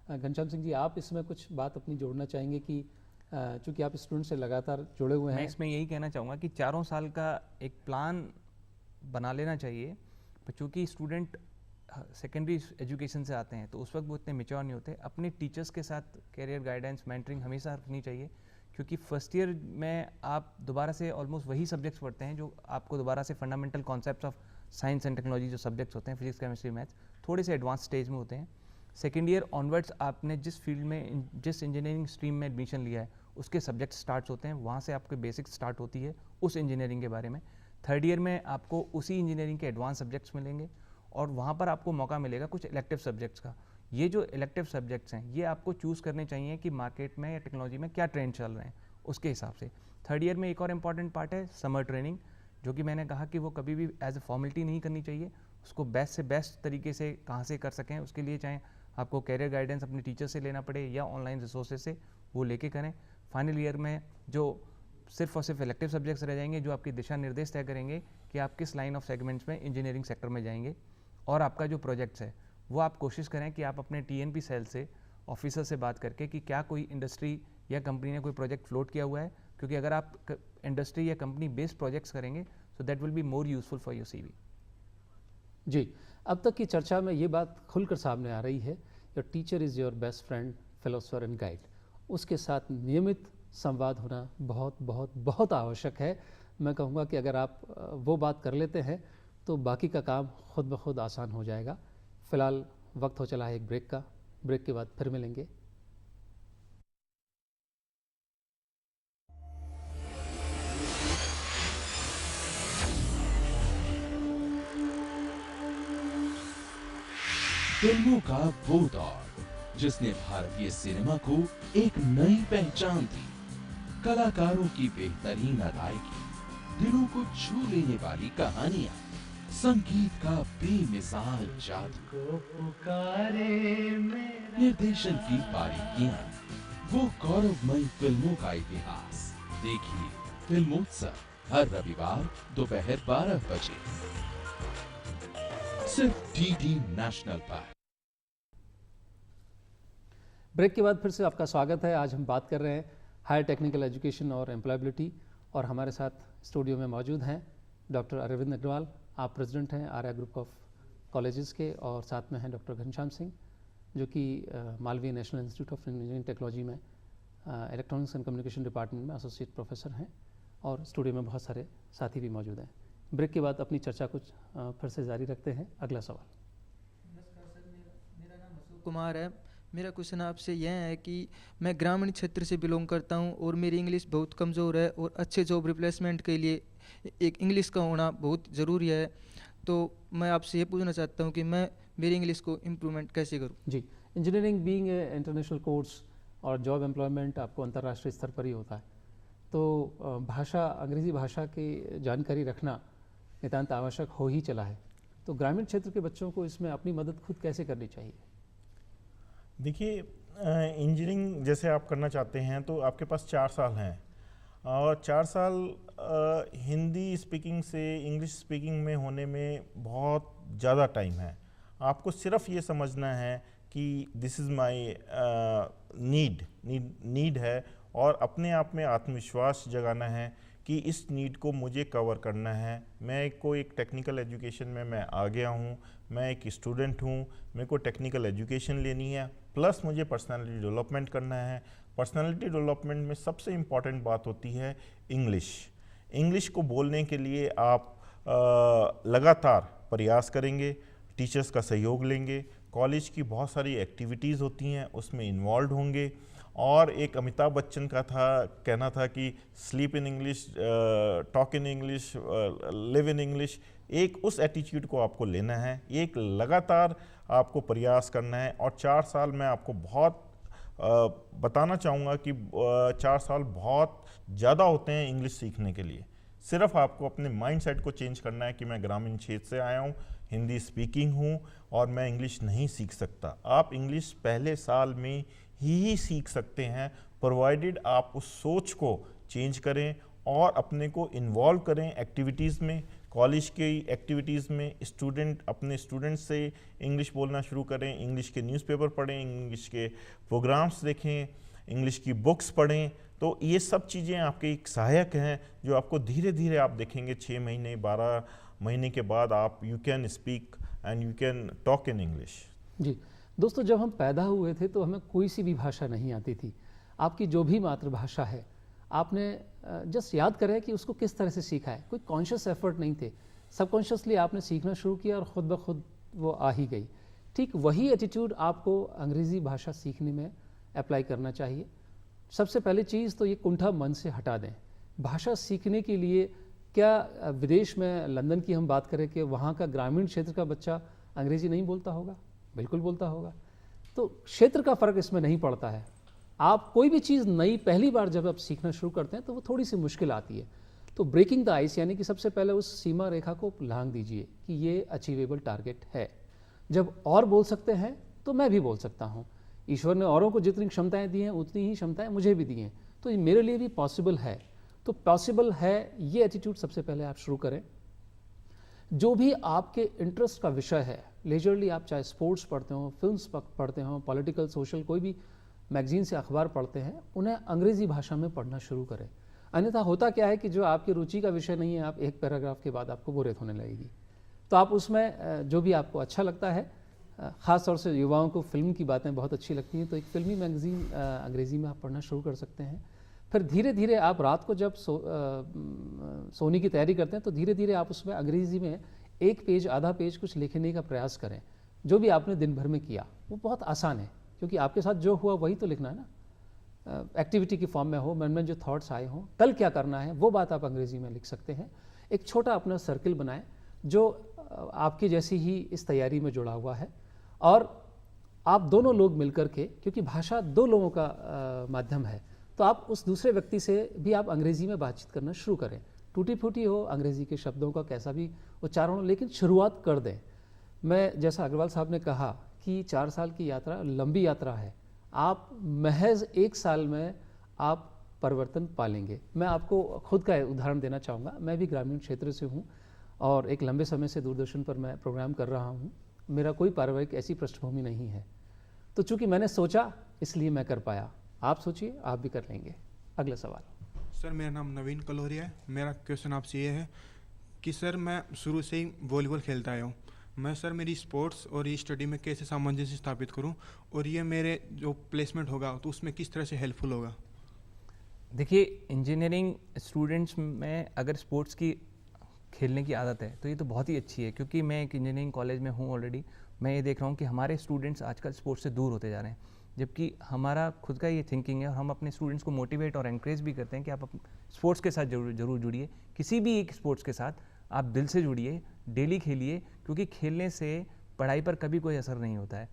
घनश्याम सिंह जी, आप इसमें कुछ बात अपनी जोड़ना चाहेंगे कि चूँकि आप स्टूडेंट से लगातार जुड़े हुए मैं हैं। इसमें यही कहना चाहूँगा कि 4 साल का एक प्लान बना लेना चाहिए, पर चूँकि स्टूडेंट सेकेंडरी एजुकेशन से आते हैं तो उस वक्त वो इतने मेच्योर नहीं होते। अपने टीचर्स के साथ कैरियर गाइडेंस मेंटरिंग हमेशा रखनी चाहिए, क्योंकि फर्स्ट ईयर में आप दोबारा से ऑलमोस्ट वही सब्जेक्ट्स पढ़ते हैं जो आपको दोबारा से fundamental concepts of science and technology जो सब्जेक्ट्स होते हैं, फिजिक्स केमिस्ट्री मैथ्स, थोड़े से एडवांस स्टेज में होते हैं। सेकेंड ईयर ऑनवर्ड्स आपने जिस फील्ड में जिस इंजीनियरिंग स्ट्रीम में एडमिशन लिया है उसके सब्जेक्ट स्टार्ट होते हैं, वहाँ से आपके बेसिक्स स्टार्ट होती है उस इंजीनियरिंग के बारे में। थर्ड ईयर में आपको उसी इंजीनियरिंग के एडवांस सब्जेक्ट्स मिलेंगे और वहाँ पर आपको मौका मिलेगा कुछ इलेक्टिव सब्जेक्ट्स का। ये जो इलेक्टिव सब्जेक्ट्स हैं ये आपको चूज़ करने चाहिए कि मार्केट में या टेक्नोलॉजी में क्या ट्रेंड चल रहे हैं उसके हिसाब से। थर्ड ईयर में एक और इम्पॉर्टेंट पार्ट है समर ट्रेनिंग, जो कि मैंने कहा कि वो कभी भी एज ए फॉर्मेलिटी नहीं करनी चाहिए, उसको बेस्ट से बेस्ट तरीके से कहाँ से कर सकें उसके लिए चाहे आपको कैरियर गाइडेंस अपने टीचर से लेना पड़े या ऑनलाइन रिसोर्सेज से वो लेके करें। फाइनल ईयर में जो सिर्फ और सिर्फ इलेक्टिव सब्जेक्ट्स रह जाएंगे जो आपके दिशा निर्देश तय करेंगे कि आप किस लाइन ऑफ सेगमेंट्स में इंजीनियरिंग सेक्टर में जाएंगे। और आपका जो प्रोजेक्ट्स है वो आप कोशिश करें कि आप अपने TNP सेल से ऑफिसर से बात करके कि क्या कोई इंडस्ट्री या कंपनी ने कोई प्रोजेक्ट फ्लोट किया हुआ है, क्योंकि अगर आप इंडस्ट्री या कंपनी बेस्ड प्रोजेक्ट्स करेंगे so that will be more useful for your CV। जी, अब तक की चर्चा में ये बात खुलकर सामने आ रही है, your teacher is your best friend, philosopher and guide. उसके साथ नियमित संवाद होना बहुत बहुत बहुत आवश्यक है। मैं कहूँगा कि अगर आप वो बात कर लेते हैं तो बाकी का काम खुद ब खुद आसान हो जाएगा। फ़िलहाल वक्त हो चला है एक ब्रेक का, ब्रेक के बाद फिर मिलेंगे। फिल्मों का वो दौर जिसने भारतीय सिनेमा को एक नई पहचान दी, कलाकारों की बेहतरीन अदायगी, दिलों को छू लेने वाली कहानियां, संगीत का बेमिसाल जादू, निर्देशन की बारीकियां, वो गौरवमयी फिल्मों का इतिहास। देखिए फिल्मोत्सव हर रविवार दोपहर 12 बजे सिर्फ DD नेशनल पर। ब्रेक के बाद फिर से आपका स्वागत है। आज हम बात कर रहे हैं हायर टेक्निकल एजुकेशन और एम्प्लॉयबिलिटी, और हमारे साथ स्टूडियो में मौजूद हैं डॉक्टर अरविंद अग्रवाल, आप प्रेसिडेंट हैं आर्या ग्रुप ऑफ कॉलेजेस के, और साथ में हैं डॉक्टर घनश्याम सिंह जो कि Malviya National Institute of engineering technology में इलेक्ट्रॉनिक्स एंड कम्युनिकेशन डिपार्टमेंट में एसोसिएट प्रोफेसर हैं, और स्टूडियो में बहुत सारे साथी भी मौजूद हैं। ब्रेक के बाद अपनी चर्चा कुछ फिर से जारी रखते हैं। अगला सवाल। नमस्कार सर, मेरा नाम अशोक कुमार है। मेरा क्वेश्चन आपसे यह है कि मैं ग्रामीण क्षेत्र से बिलोंग करता हूं और मेरी इंग्लिश बहुत कमज़ोर है और अच्छे जॉब रिप्लेसमेंट के लिए एक इंग्लिश का होना बहुत ज़रूरी है। तो मैं आपसे ये पूछना चाहता हूं कि मैं मेरी इंग्लिश को इम्प्रूवमेंट कैसे करूं? जी, engineering being a international course और जॉब एम्प्लॉयमेंट आपको अंतर्राष्ट्रीय स्तर पर ही होता है, तो भाषा, अंग्रेज़ी भाषा की जानकारी रखना नितांत आवश्यक हो ही चला है। तो ग्रामीण क्षेत्र के बच्चों को इसमें अपनी मदद खुद कैसे करनी चाहिए? देखिए, इंजीनियरिंग जैसे आप करना चाहते हैं तो आपके पास 4 साल हैं, और 4 साल हिंदी स्पीकिंग से इंग्लिश स्पीकिंग में होने में बहुत ज़्यादा टाइम है। आपको सिर्फ ये समझना है कि दिस इज़ माई नीड है, और अपने आप में आत्मविश्वास जगाना है कि इस नीड को मुझे कवर करना है। मैं को एक टेक्निकल एजुकेशन में मैं आ गया हूँ, मैं एक स्टूडेंट हूँ, मेरे को टेक्निकल एजुकेशन लेनी है, प्लस मुझे पर्सनालिटी डेवलपमेंट करना है। पर्सनालिटी डेवलपमेंट में सबसे इम्पॉर्टेंट बात होती है इंग्लिश। इंग्लिश को बोलने के लिए आप लगातार प्रयास करेंगे, टीचर्स का सहयोग लेंगे, कॉलेज की बहुत सारी एक्टिविटीज़ होती हैं उसमें इन्वॉल्व होंगे। और एक अमिताभ बच्चन का कहना था कि sleep in English, talk in English, live in English. एक उस एटीट्यूड को आपको लेना है, एक लगातार आपको प्रयास करना है। और 4 साल मैं आपको बहुत बताना चाहूँगा कि 4 साल बहुत ज़्यादा होते हैं इंग्लिश सीखने के लिए। सिर्फ आपको अपने माइंडसेट को चेंज करना है कि मैं ग्रामीण क्षेत्र से आया हूँ, हिंदी स्पीकिंग हूँ और मैं इंग्लिश नहीं सीख सकता। आप इंग्लिश पहले साल में ही सीख सकते हैं, प्रोवाइडेड आप उस सोच को चेंज करें और अपने को इन्वॉल्व करें एक्टिविटीज़ में। कॉलेज की एक्टिविटीज़ में अपने स्टूडेंट्स से इंग्लिश बोलना शुरू करें, इंग्लिश के न्यूज़पेपर पढ़ें, इंग्लिश के प्रोग्राम्स देखें, इंग्लिश की बुक्स पढ़ें। तो ये सब चीज़ें आपके एक सहायक हैं जो आपको धीरे धीरे आप देखेंगे 6 महीने 12 महीने के बाद आप you can speak and you can talk in English. जी दोस्तों, जब हम पैदा हुए थे तो हमें कोई सी भी भाषा नहीं आती थी। आपकी जो भी मातृभाषा है आपने जस्ट याद करें कि उसको किस तरह से सीखा है। कोई कॉन्शियस एफर्ट नहीं थे, सबकॉन्शियसली आपने सीखना शुरू किया और ख़ुद ब खुद वो आ ही गई। ठीक वही एटीट्यूड आपको अंग्रेज़ी भाषा सीखने में अप्लाई करना चाहिए। सबसे पहली चीज़ तो ये कुंठा मन से हटा दें। भाषा सीखने के लिए क्या विदेश में लंदन की हम बात करें कि वहाँ का ग्रामीण क्षेत्र का बच्चा अंग्रेज़ी नहीं बोलता होगा? बिल्कुल बोलता होगा। तो क्षेत्र का फ़र्क इसमें नहीं पड़ता है। आप कोई भी चीज़ नई पहली बार जब आप सीखना शुरू करते हैं तो वो थोड़ी सी मुश्किल आती है। तो ब्रेकिंग द आइस यानी कि सबसे पहले उस सीमा रेखा को लांघ दीजिए कि ये अचीवेबल टारगेट है। जब और बोल सकते हैं तो मैं भी बोल सकता हूँ। ईश्वर ने औरों को जितनी क्षमताएं दी हैं उतनी ही क्षमताएं मुझे भी दी हैं, तो ये मेरे लिए भी पॉसिबल है। तो पॉसिबल है ये एटीट्यूड सबसे पहले आप शुरू करें। जो भी आपके इंटरेस्ट का विषय है, लेजरली आप चाहे स्पोर्ट्स पढ़ते हो, फिल्म्स पढ़ते हो, पॉलिटिकल, सोशल, कोई भी मैगजीन से अखबार पढ़ते हैं, उन्हें अंग्रेज़ी भाषा में पढ़ना शुरू करें। अन्यथा होता क्या है कि जो आपकी रुचि का विषय नहीं है, आप एक पैराग्राफ के बाद आपको बोरियत होने लगेगी। तो आप उसमें जो भी आपको अच्छा लगता है, ख़ास तौर से युवाओं को फिल्म की बातें बहुत अच्छी लगती हैं, तो एक फिल्मी मैगज़ीन अंग्रेज़ी में आप पढ़ना शुरू कर सकते हैं। फिर धीरे धीरे आप रात को जब सोने की तैयारी करते हैं तो धीरे धीरे आप उसमें अंग्रेज़ी में 1 पेज आधा पेज कुछ लिखने का प्रयास करें। जो भी आपने दिन भर में किया वो बहुत आसान है, क्योंकि आपके साथ जो हुआ वही तो लिखना है ना। एक्टिविटी की फॉर्म में हो, मन में जो थॉट्स आए हों, कल क्या करना है वो बात आप अंग्रेज़ी में लिख सकते हैं। एक छोटा अपना सर्किल बनाएं जो आपकी जैसी ही इस तैयारी में जुड़ा हुआ है, और आप दोनों लोग मिलकर के, क्योंकि भाषा 2 लोगों का माध्यम है, तो आप उस दूसरे व्यक्ति से भी आप अंग्रेज़ी में बातचीत करना शुरू करें। टूटी फूटी हो अंग्रेज़ी के शब्दों का कैसा भी उच्चारण हो, लेकिन शुरुआत कर दें। मैं जैसा अग्रवाल साहब ने कहा कि 4 साल की यात्रा लंबी यात्रा है। आप महज 1 साल में आप परिवर्तन पालेंगे। मैं आपको खुद का उदाहरण देना चाहूँगा। मैं भी ग्रामीण क्षेत्र से हूँ और एक लंबे समय से दूरदर्शन पर मैं प्रोग्राम कर रहा हूँ। मेरा कोई पारिवारिक ऐसी पृष्ठभूमि नहीं है, तो चूँकि मैंने सोचा इसलिए मैं कर पाया। आप सोचिए, आप भी कर लेंगे। अगला सवाल। सर, मेरा नाम नवीन कलोरिया है। मेरा क्वेश्चन आपसे ये है कि सर, मैं शुरू से ही वॉलीबॉल खेलता आया हूँ। मैं सर मेरी स्पोर्ट्स और ये स्टडी में कैसे सामंजस्य स्थापित करूँ, और ये मेरे जो प्लेसमेंट होगा तो उसमें किस तरह से हेल्पफुल होगा? देखिए, इंजीनियरिंग स्टूडेंट्स में अगर स्पोर्ट्स की खेलने की आदत है तो ये तो बहुत ही अच्छी है, क्योंकि मैं एक इंजीनियरिंग कॉलेज में हूँ ऑलरेडी। मैं ये देख रहा हूँ कि हमारे स्टूडेंट्स आजकल स्पोर्ट्स से दूर होते जा रहे हैं, जबकि हमारा खुद का ये थिंकिंग है और हम अपने स्टूडेंट्स को मोटिवेट और एनकरेज भी करते हैं कि आप स्पोर्ट्स के साथ जरूर जुड़िए। किसी भी एक स्पोर्ट्स के साथ आप दिल से जुड़िए, डेली खेलिए, क्योंकि खेलने से पढ़ाई पर कभी कोई असर नहीं होता है।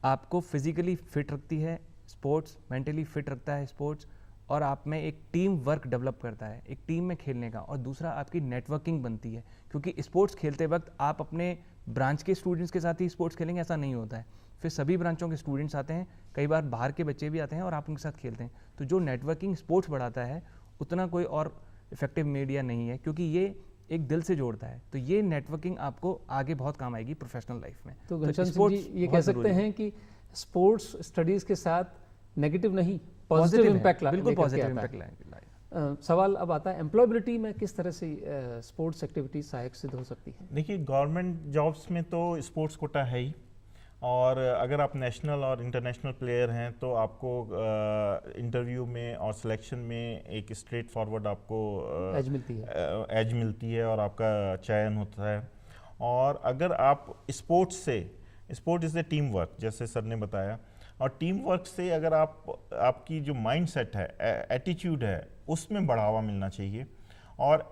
आपको फिजिकली फिट रखती है स्पोर्ट्स, मेंटली फिट रखता है स्पोर्ट्स, और आप में एक टीम वर्क डेवलप करता है, एक टीम में खेलने का। और दूसरा, आपकी नेटवर्किंग बनती है, क्योंकि स्पोर्ट्स खेलते वक्त आप अपने ब्रांच के स्टूडेंट्स के साथ ही स्पोर्ट्स खेलेंगे ऐसा नहीं होता है। फिर सभी ब्रांचों के स्टूडेंट्स आते हैं, कई बार बाहर के बच्चे भी आते हैं और आप उनके साथ खेलते हैं। तो जो नेटवर्किंग स्पोर्ट्स बढ़ाता है उतना कोई और इफेक्टिव मीडिया नहीं है, क्योंकि ये एक दिल से जोड़ता है। तो ये नेटवर्किंग आपको आगे बहुत काम आएगी प्रोफेशनल लाइफ में। तो घनश्याम सिंह जी ये कह सकते हैं कि स्पोर्ट्स स्टडीज़ के साथ नेगेटिव नहीं, पॉजिटिव इम्पैक्ट, बिल्कुल पॉजिटिव इम्पैक्ट लाएंगे। सवाल अब आता है एम्प्लॉयबिलिटी में किस तरह से स्पोर्ट्स एक्टिविटीज सहायक सिद्ध हो सकती है? देखिए, गवर्नमेंट जॉब्स में तो स्पोर्ट्स कोटा है ही, और अगर आप नेशनल और इंटरनेशनल प्लेयर हैं तो आपको इंटरव्यू में और सिलेक्शन में एक स्ट्रेट फॉरवर्ड आपको एज मिलती है और आपका चयन होता है। और अगर आप sports is a team work, जैसे सर ने बताया, और टीम वर्क से अगर आपकी जो माइंड सेट है, एटीट्यूड है, उसमें बढ़ावा मिलना चाहिए। और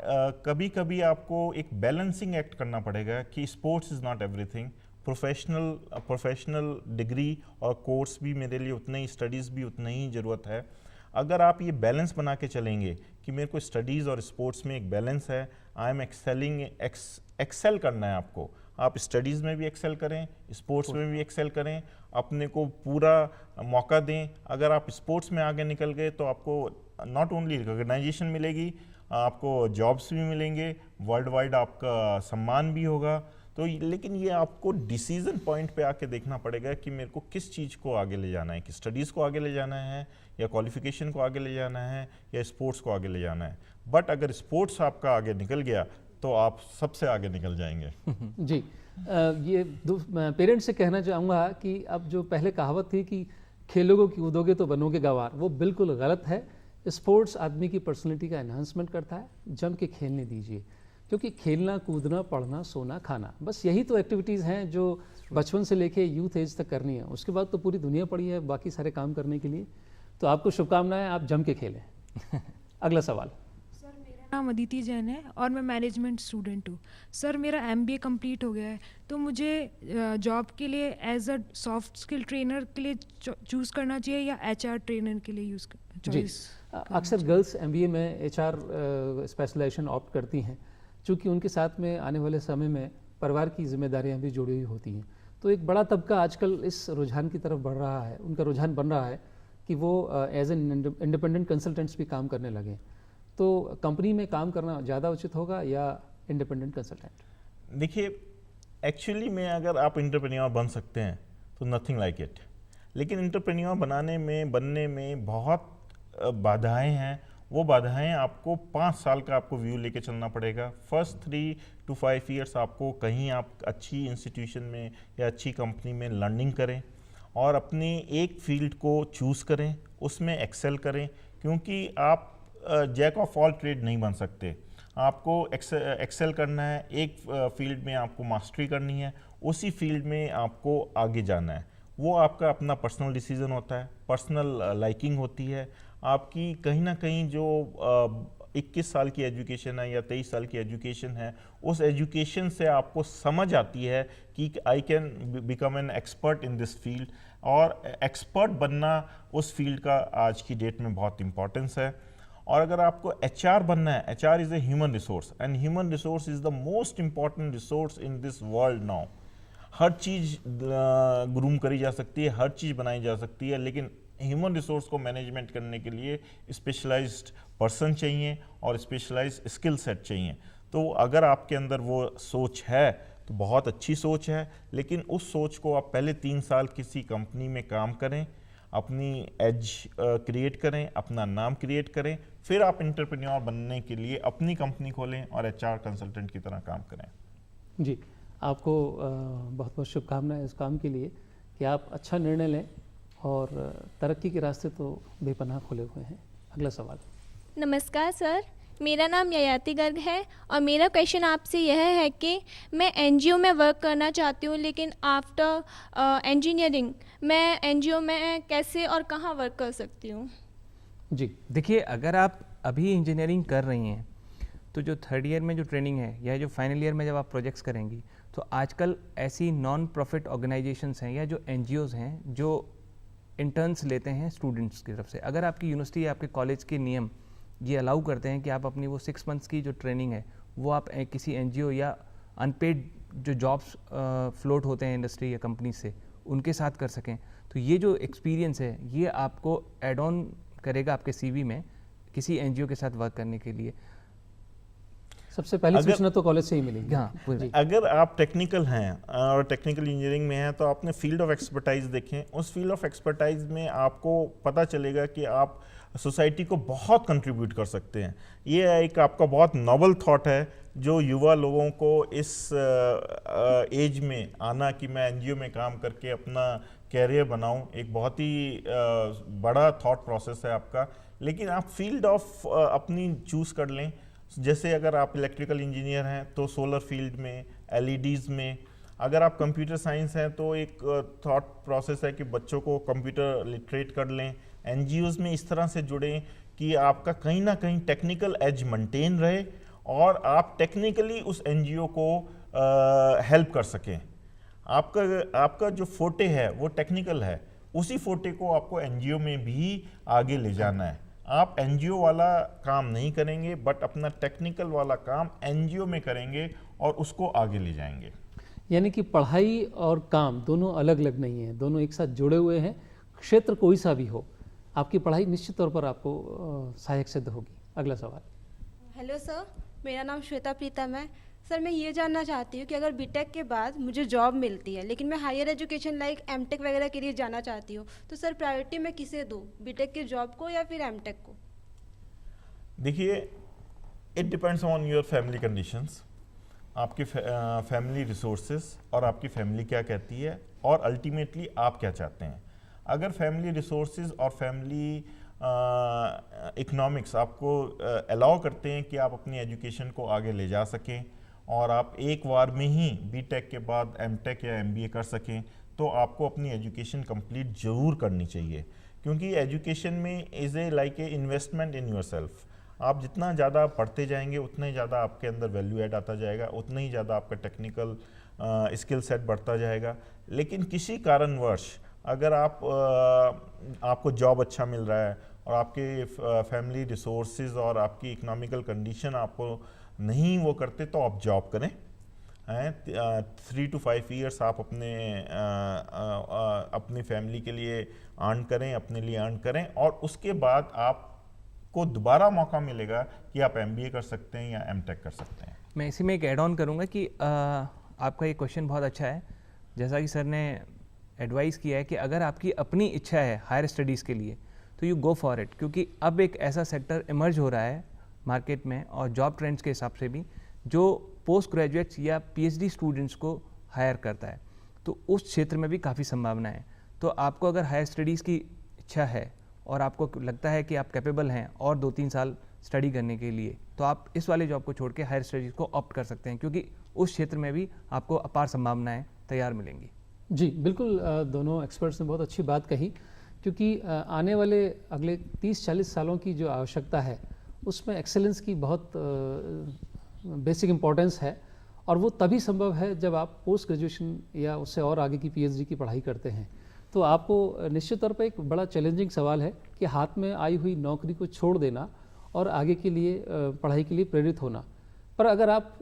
कभी कभी आपको एक बैलेंसिंग एक्ट करना पड़ेगा कि sports is not everything. Professional degree और कोर्स भी मेरे लिए उतना ही, स्टडीज़ भी उतना ही ज़रूरत है। अगर आप ये बैलेंस बना के चलेंगे कि मेरे को स्टडीज़ और स्पोर्ट्स में एक बैलेंस है, आई एम एक्सेल करना है आपको, आप स्टडीज़ में भी एक्सेल करें, स्पोर्ट्स में भी एक्सेल करें, अपने को पूरा मौका दें। अगर आप स्पोर्ट्स में आगे निकल गए तो आपको नॉट ओनली रिकॉग्नाइजेशन मिलेगी, आपको जॉब्स भी मिलेंगे, वर्ल्ड वाइड आपका सम्मान भी होगा। तो लेकिन ये आपको डिसीजन पॉइंट पे आके देखना पड़ेगा कि मेरे को किस चीज़ को आगे ले जाना है, कि स्टडीज़ को आगे ले जाना है, या क्वालिफिकेशन को आगे ले जाना है, या स्पोर्ट्स को आगे ले जाना है। बट अगर स्पोर्ट्स आपका आगे निकल गया तो आप सबसे आगे निकल जाएंगे। जी, ये पेरेंट्स से कहना चाहूँगा कि अब जो पहले कहावत थी कि खेलोगे कूदोगे तो बनोगे गंवार, वो बिल्कुल गलत है। स्पोर्ट्स आदमी की पर्सनैलिटी का एनहांसमेंट करता है, जम के खेलने दीजिए, क्योंकि खेलना कूदना पढ़ना सोना खाना, बस यही तो एक्टिविटीज़ हैं जो बचपन से लेके यूथ एज तक करनी है। उसके बाद तो पूरी दुनिया पड़ी है बाकी सारे काम करने के लिए। तो आपको शुभकामनाएं, आप जम के खेलें। अगला सवाल। सर, मेरा नाम अदिति जैन है और मैं मैनेजमेंट स्टूडेंट हूँ। सर, मेरा MBA कंप्लीट हो गया है, तो मुझे जॉब के लिए as a soft skill trainer के लिए चूज़ करना चाहिए या HR ट्रेनर के लिए चॉइस? अक्सर गर्ल्स MBA में HR स्पेशलाइजेशन ऑप्ट करती हैं, चूँकि उनके साथ में आने वाले समय में परिवार की जिम्मेदारियां भी जुड़ी हुई होती हैं। तो एक बड़ा तबका आजकल इस रुझान की तरफ बढ़ रहा है, उनका रुझान बन रहा है कि वो एज एन इंडिपेंडेंट कंसल्टेंट्स भी काम करने लगे। तो कंपनी में काम करना ज़्यादा उचित होगा या इंडिपेंडेंट कंसल्टेंट? देखिए, एक्चुअली में अगर आप इंटरप्रेन्योर बन सकते हैं तो नथिंग लाइक इट, लेकिन इंटरप्रेन्योर बनने में बहुत बाधाएं हैं। वो बाधाएं आपको 5 साल का आपको व्यू लेके चलना पड़ेगा। फर्स्ट 3 to 5 ईयर्स आपको कहीं आप अच्छी इंस्टीट्यूशन में या अच्छी कंपनी में लर्निंग करें और अपनी एक फील्ड को चूज़ करें, उसमें एक्सेल करें, क्योंकि आप जैक ऑफ ऑल ट्रेड नहीं बन सकते। आपको एक्सेल करना है, एक फील्ड में आपको मास्टरी करनी है, उसी फील्ड में आपको आगे जाना है। वो आपका अपना पर्सनल डिसीजन होता है, पर्सनल लाइकिंग होती है आपकी। कहीं ना कहीं जो 21 साल की एजुकेशन है या 23 साल की एजुकेशन है, उस एजुकेशन से आपको समझ आती है कि I can become an expert in this field, और एक्सपर्ट बनना उस फील्ड का आज की डेट में बहुत इंपॉर्टेंस है। और अगर आपको HR बनना है, HR is a human resource, and human resource is the most important resource in this world now. Her cheese groom करी जा सकती है, हर चीज़ बनाई जा सकती है, लेकिन ह्यूमन रिसोर्स को मैनेजमेंट करने के लिए स्पेशलाइज्ड पर्सन चाहिए और स्पेशलाइज्ड स्किल सेट चाहिए। तो अगर आपके अंदर वो सोच है तो बहुत अच्छी सोच है, लेकिन उस सोच को आप पहले 3 साल किसी कंपनी में काम करें, अपनी एज क्रिएट करें, अपना नाम क्रिएट करें, फिर आप एंटरप्रेन्योर बनने के लिए अपनी कंपनी खोलें और HR कंसल्टेंट की तरह काम करें। जी, आपको बहुत बहुत शुभकामनाएं इस काम के लिए कि आप अच्छा निर्णय लें, और तरक्की के रास्ते तो बेपनाह खुले हुए हैं। अगला सवाल। नमस्कार सर, मेरा नाम ययाति गर्ग है और मेरा क्वेश्चन आपसे यह है कि मैं NGO में वर्क करना चाहती हूँ, लेकिन आफ्टर इंजीनियरिंग मैं NGO में कैसे और कहाँ वर्क कर सकती हूँ? जी, देखिए, अगर आप अभी इंजीनियरिंग कर रही हैं तो जो 3rd ईयर में जो ट्रेनिंग है या जो फाइनल ईयर में जब आप प्रोजेक्ट्स करेंगी, तो आजकल ऐसी नॉन प्रॉफिट ऑर्गेनाइजेशंस हैं या जो NGOs हैं जो इंटर्न्स लेते हैं स्टूडेंट्स की तरफ से। अगर आपकी यूनिवर्सिटी या आपके कॉलेज के नियम ये अलाउ करते हैं कि आप अपनी वो 6 मंथ्स की जो ट्रेनिंग है वो आप किसी NGO या अनपेड जो जॉब्स फ्लोट होते हैं इंडस्ट्री या कंपनी से, उनके साथ कर सकें, तो ये जो एक्सपीरियंस है ये आपको एड ऑन करेगा आपके CV में किसी NGO के साथ वर्क करने के लिए। सबसे पहली अगर- सूचना तो कॉलेज से ही मिलेगी। हाँ जी। अगर आप टेक्निकल हैं और टेक्निकल इंजीनियरिंग में हैं तो आपने फील्ड ऑफ एक्सपर्टाइज देखें। उस फील्ड ऑफ एक्सपर्टाइज में आपको पता चलेगा कि आप सोसाइटी को बहुत कंट्रीब्यूट कर सकते हैं। ये एक आपका बहुत नॉवल थॉट है जो युवा लोगों को इस एज में आना कि मैं एनजीओ में काम करके अपना कैरियर बनाऊं, एक बहुत ही बड़ा थॉट प्रोसेस है आपका। लेकिन आप फील्ड ऑफ अपनी चूज़ कर लें। जैसे अगर आप इलेक्ट्रिकल इंजीनियर हैं तो सोलर फील्ड में, एलईडीज़ में, अगर आप कंप्यूटर साइंस हैं तो एक थॉट प्रोसेस है कि बच्चों को कंप्यूटर लिटरेट कर लें। एनजीओज़ में इस तरह से जुड़ें कि आपका कहीं ना कहीं टेक्निकल एज मेंटेन रहे और आप टेक्निकली उस एनजीओ को हेल्प कर सकें। आपका जो फोटे है वो टेक्निकल है, उसी फोटे को आपको एनजीओ में भी आगे ले जाना है। आप एनजीओ वाला काम नहीं करेंगे बट अपना टेक्निकल वाला काम एनजीओ में करेंगे और उसको आगे ले जाएंगे। यानी कि पढ़ाई और काम दोनों अलग अलग नहीं हैं, दोनों एक साथ जुड़े हुए हैं। क्षेत्र कोई सा भी हो, आपकी पढ़ाई निश्चित तौर पर आपको सहायक सिद्ध होगी। अगला सवाल। हेलो सर, मेरा नाम श्वेता प्रीतम है। सर मैं ये जानना चाहती हूँ कि अगर बीटेक के बाद मुझे जॉब मिलती है लेकिन मैं हायर एजुकेशन लाइक एमटेक वगैरह के लिए जाना चाहती हूँ, तो सर प्रायोरिटी मैं किसे दूँ, बीटेक के जॉब को या फिर एमटेक को? देखिए, it depends on your family conditions, आपकी फैमिली रिसोर्सेज और आपकी फैमिली क्या कहती है और अल्टीमेटली आप क्या चाहते हैं। अगर फैमिली रिसोर्सेज और फैमिली इकोनॉमिक्स आपको अलाउ करते हैं कि आप अपनी एजुकेशन को आगे ले जा सकें और आप एक बार में ही बीटेक के बाद एमटेक या एमबीए कर सकें, तो आपको अपनी एजुकेशन कंप्लीट ज़रूर करनी चाहिए। क्योंकि एजुकेशन में is a like a investment in yourself. आप जितना ज़्यादा पढ़ते जाएंगे उतना ही ज़्यादा आपके अंदर वैल्यू ऐड आता जाएगा, उतना ही ज़्यादा आपका टेक्निकल स्किल सेट बढ़ता जाएगा। लेकिन किसी कारणवश अगर आपको जॉब अच्छा मिल रहा है और आपके फैमिली रिसोर्सेज और आपकी इकोनॉमिकल कंडीशन आपको नहीं वो करते, तो आप जॉब करें। 3 to 5 ईयर्स आप अपनी फैमिली के लिए अर्न करें, अपने लिए अर्न करें और उसके बाद आपको दोबारा मौका मिलेगा कि आप एमबीए कर सकते हैं या एमटेक कर सकते हैं। मैं इसी में एक ऐड ऑन करूँगा कि आपका ये क्वेश्चन बहुत अच्छा है। जैसा कि सर ने एडवाइस किया है कि अगर आपकी अपनी इच्छा है हायर स्टडीज़ के लिए तो यू गो फॉर इट, क्योंकि अब एक ऐसा सेक्टर इमर्ज हो रहा है मार्केट में और जॉब ट्रेंड्स के हिसाब से भी जो पोस्ट ग्रेजुएट्स या पीएचडी स्टूडेंट्स को हायर करता है, तो उस क्षेत्र में भी काफ़ी संभावना है। तो आपको अगर हायर स्टडीज़ की इच्छा है और आपको लगता है कि आप कैपेबल हैं और 2-3 साल स्टडी करने के लिए, तो आप इस वाले जॉब को छोड़ के हायर स्टडीज़ को ऑप्ट कर सकते हैं, क्योंकि उस क्षेत्र में भी आपको अपार संभावनाएं तैयार मिलेंगी। जी बिल्कुल, दोनों एक्सपर्ट्स ने बहुत अच्छी बात कही, क्योंकि आने वाले अगले 30-40 सालों की जो आवश्यकता है उसमें एक्सेलेंस की बहुत बेसिक इम्पोर्टेंस है और वो तभी संभव है जब आप पोस्ट ग्रेजुएशन या उससे और आगे की पीएचडी की पढ़ाई करते हैं। तो आपको निश्चित तौर पर एक बड़ा चैलेंजिंग सवाल है कि हाथ में आई हुई नौकरी को छोड़ देना और आगे के लिए पढ़ाई के लिए प्रेरित होना। पर अगर आप,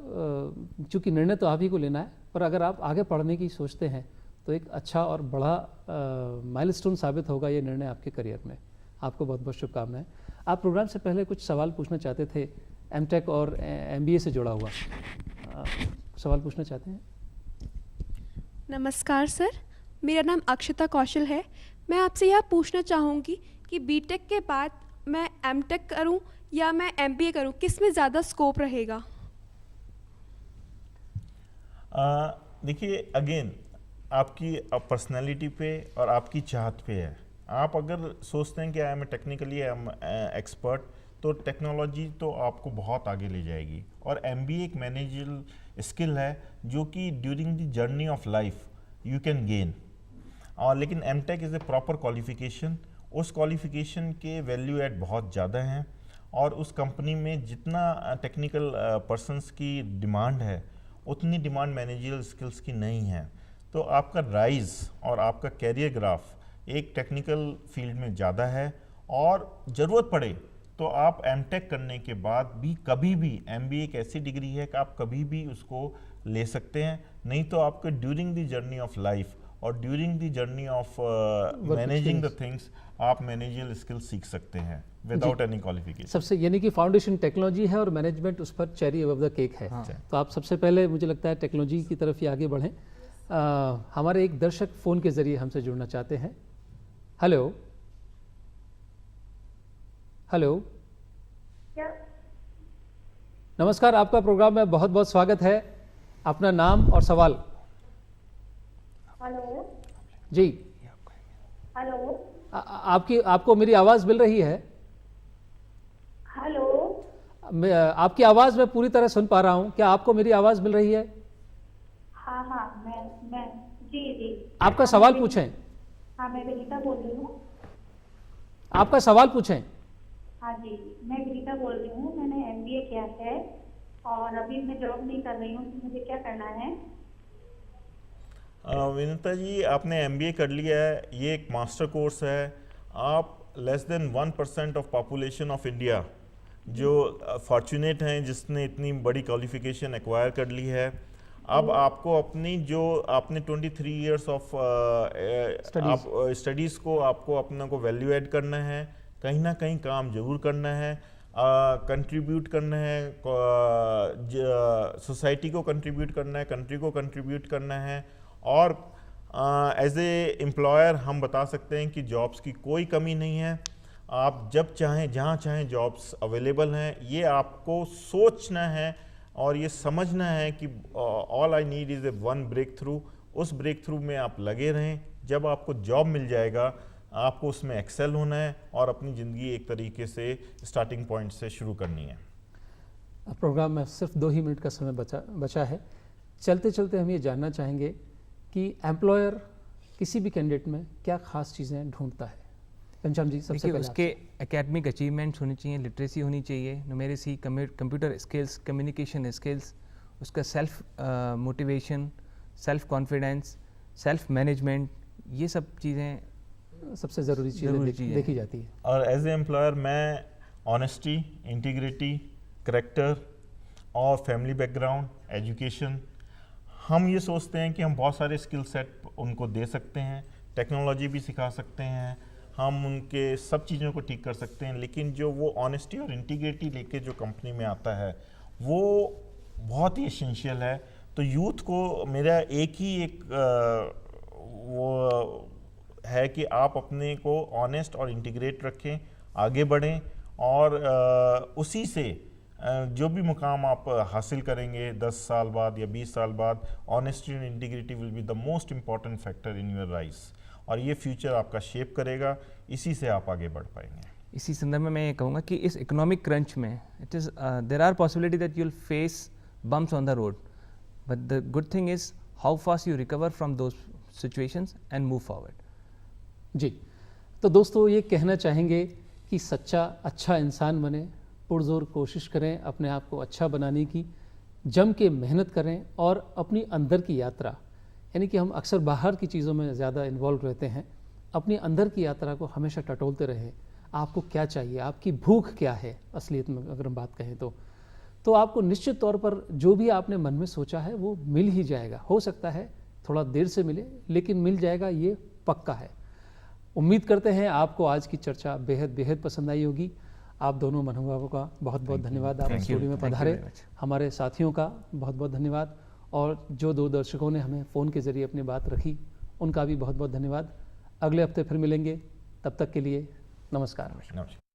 चूँकि निर्णय तो आप ही को लेना है, पर अगर आप आगे पढ़ने की सोचते हैं तो एक अच्छा और बड़ा माइलस्टोन साबित होगा ये निर्णय आपके करियर में। आपको बहुत बहुत शुभकामनाएं। आप प्रोग्राम से पहले कुछ सवाल पूछना चाहते थे एमटेक और एमबीए से जुड़ा हुआ, सवाल पूछना चाहते हैं? नमस्कार सर, मेरा नाम अक्षता कौशल है। मैं आपसे यह पूछना चाहूँगी कि बीटेक के बाद मैं एमटेक करूँ या मैं एमबीए करूँ, किस में ज़्यादा स्कोप रहेगा? देखिए, अगेन आपकी पर्सनैलिटी पे और आपकी चाहत पे है। आप अगर सोचते हैं कि आई एम टेक्निकली एक्सपर्ट, तो टेक्नोलॉजी तो आपको बहुत आगे ले जाएगी। और एमबीए एक मैनेजरल स्किल है जो कि during the journey of life you can gain. और लेकिन MTech is a proper qualification. उस क्वालिफिकेशन के वैल्यू एड बहुत ज़्यादा हैं और उस कंपनी में जितना टेक्निकल पर्सनस की डिमांड है उतनी डिमांड मैनेजरल स्किल्स की नहीं है। तो आपका राइज और आपका कैरियर ग्राफ एक टेक्निकल फील्ड में ज़्यादा है और ज़रूरत पड़े तो आप एमटेक करने के बाद भी कभी भी, एमबीए एक ऐसी डिग्री है कि आप कभी भी उसको ले सकते हैं। नहीं तो आपके during the journey of life और during the journey of managing the things आप मैनेजरियल स्किल सीख सकते हैं विदाउट एनी क्वालिफिकेशन। सबसे यानी कि फाउंडेशन टेक्नोलॉजी है और मैनेजमेंट उस पर चेरी अबव द केक है। तो आप सबसे पहले मुझे लगता है टेक्नोलॉजी की तरफ ही आगे बढ़ें। हमारे एक दर्शक फ़ोन के ज़रिए हमसे जुड़ना चाहते हैं। हेलो हेलो, नमस्कार, आपका प्रोग्राम में बहुत बहुत स्वागत है। अपना नाम और सवाल। हेलो जी, हेलो, आपको मेरी आवाज़ मिल रही है? हेलो, आपकी आवाज़ मैं पूरी तरह सुन पा रहा हूँ, क्या आपको मेरी आवाज़ मिल रही है? हाँ हाँ, मैं जी जी। आपका सवाल पूछें। हाँ, मैं विनीता बोल रही हूँ। आपका सवाल पूछें। हाँ जी, मैं विनीता बोल रही हूँ। मैंने MBA किया है और अभी मैं जॉब नहीं कर रही हूँ, तो मुझे क्या करना है? विनीता जी, आपने MBA कर लिया है, ये एक मास्टर कोर्स है। आप less than 1% of population of India जो फॉर्चुनेट हैं जिसने इतनी बड़ी क्वालिफिकेशन एक्वायर कर ली है। अब आपको अपनी जो आपने 23 इयर्स ऑफ स्टडीज़ को आपको अपना को वैल्यू ऐड करना है, कहीं ना कहीं काम जरूर करना है, कंट्रीब्यूट करना है, सोसाइटी को कंट्रीब्यूट करना है, कंट्री को कंट्रीब्यूट करना है। और एज ए एम्प्लॉयर हम बता सकते हैं कि जॉब्स की कोई कमी नहीं है। आप जब चाहें जहाँ चाहें जॉब्स अवेलेबल हैं। ये आपको सोचना है और ये समझना है कि all I need is a one breakthrough. उस ब्रेक थ्रू में आप लगे रहें। जब आपको जॉब मिल जाएगा आपको उसमें एक्सेल होना है और अपनी ज़िंदगी एक तरीके से स्टार्टिंग पॉइंट से शुरू करनी है। प्रोग्राम में सिर्फ 2 ही मिनट का समय बचा है। चलते चलते हम ये जानना चाहेंगे कि एम्प्लॉयर किसी भी कैंडिडेट में क्या खास चीज़ें ढूंढता है। घनश्याम जी, सबसे पहले उसके एकेडमिक अचीवमेंट्स होनी चाहिए, लिटरेसी होनी चाहिए, numeracy, computer skills, communication skills, उसका self motivation, self confidence, self management, ये सब चीज़ें सबसे ज़रूरी चीज़ें देखी जाती है। और एज ए एम्प्लॉयर मैं ऑनेस्टी, इंटीग्रिटी, करैक्टर और फैमिली बैकग्राउंड, एजुकेशन, हम ये सोचते हैं कि हम बहुत सारे स्किल सेट उनको दे सकते हैं, टेक्नोलॉजी भी सिखा सकते हैं, हम उनके सब चीज़ों को ठीक कर सकते हैं। लेकिन जो वो ऑनेस्टी और इंटीग्रिटी लेके जो कंपनी में आता है वो बहुत ही एसेंशियल है। तो यूथ को मेरा एक वो है कि आप अपने को ऑनेस्ट और इंटीग्रेट रखें, आगे बढ़ें और उसी से जो भी मुकाम आप हासिल करेंगे 10 साल बाद या 20 साल बाद, honesty and integrity will be the most important factor in your rise और ये फ्यूचर आपका शेप करेगा। इसी से आप आगे बढ़ पाएंगे। इसी संदर्भ में मैं ये कहूँगा कि इस इकोनॉमिक क्रंच में it is there are possibility that you will face bumps on the road, but the good thing is how fast you recover from those situations and move forward. जी, तो दोस्तों ये कहना चाहेंगे कि सच्चा अच्छा इंसान बने, पुरजोर कोशिश करें अपने आप को अच्छा बनाने की, जम के मेहनत करें और अपनी अंदर की यात्रा, यानी कि हम अक्सर बाहर की चीज़ों में ज़्यादा इन्वॉल्व रहते हैं, अपनी अंदर की यात्रा को हमेशा टटोलते रहें। आपको क्या चाहिए, आपकी भूख क्या है, असलियत में अगर हम बात कहें तो आपको निश्चित तौर पर जो भी आपने मन में सोचा है वो मिल ही जाएगा। हो सकता है थोड़ा देर से मिले, लेकिन मिल जाएगा, ये पक्का है। उम्मीद करते हैं आपको आज की चर्चा बेहद बेहद पसंद आई होगी। आप दोनों महानुभावों का बहुत बहुत धन्यवाद। आप स्टूडियो में पधारे। हमारे साथियों का बहुत बहुत धन्यवाद और जो 2 दर्शकों ने हमें फ़ोन के ज़रिए अपनी बात रखी उनका भी बहुत बहुत धन्यवाद। अगले हफ्ते फिर मिलेंगे, तब तक के लिए नमस्कार।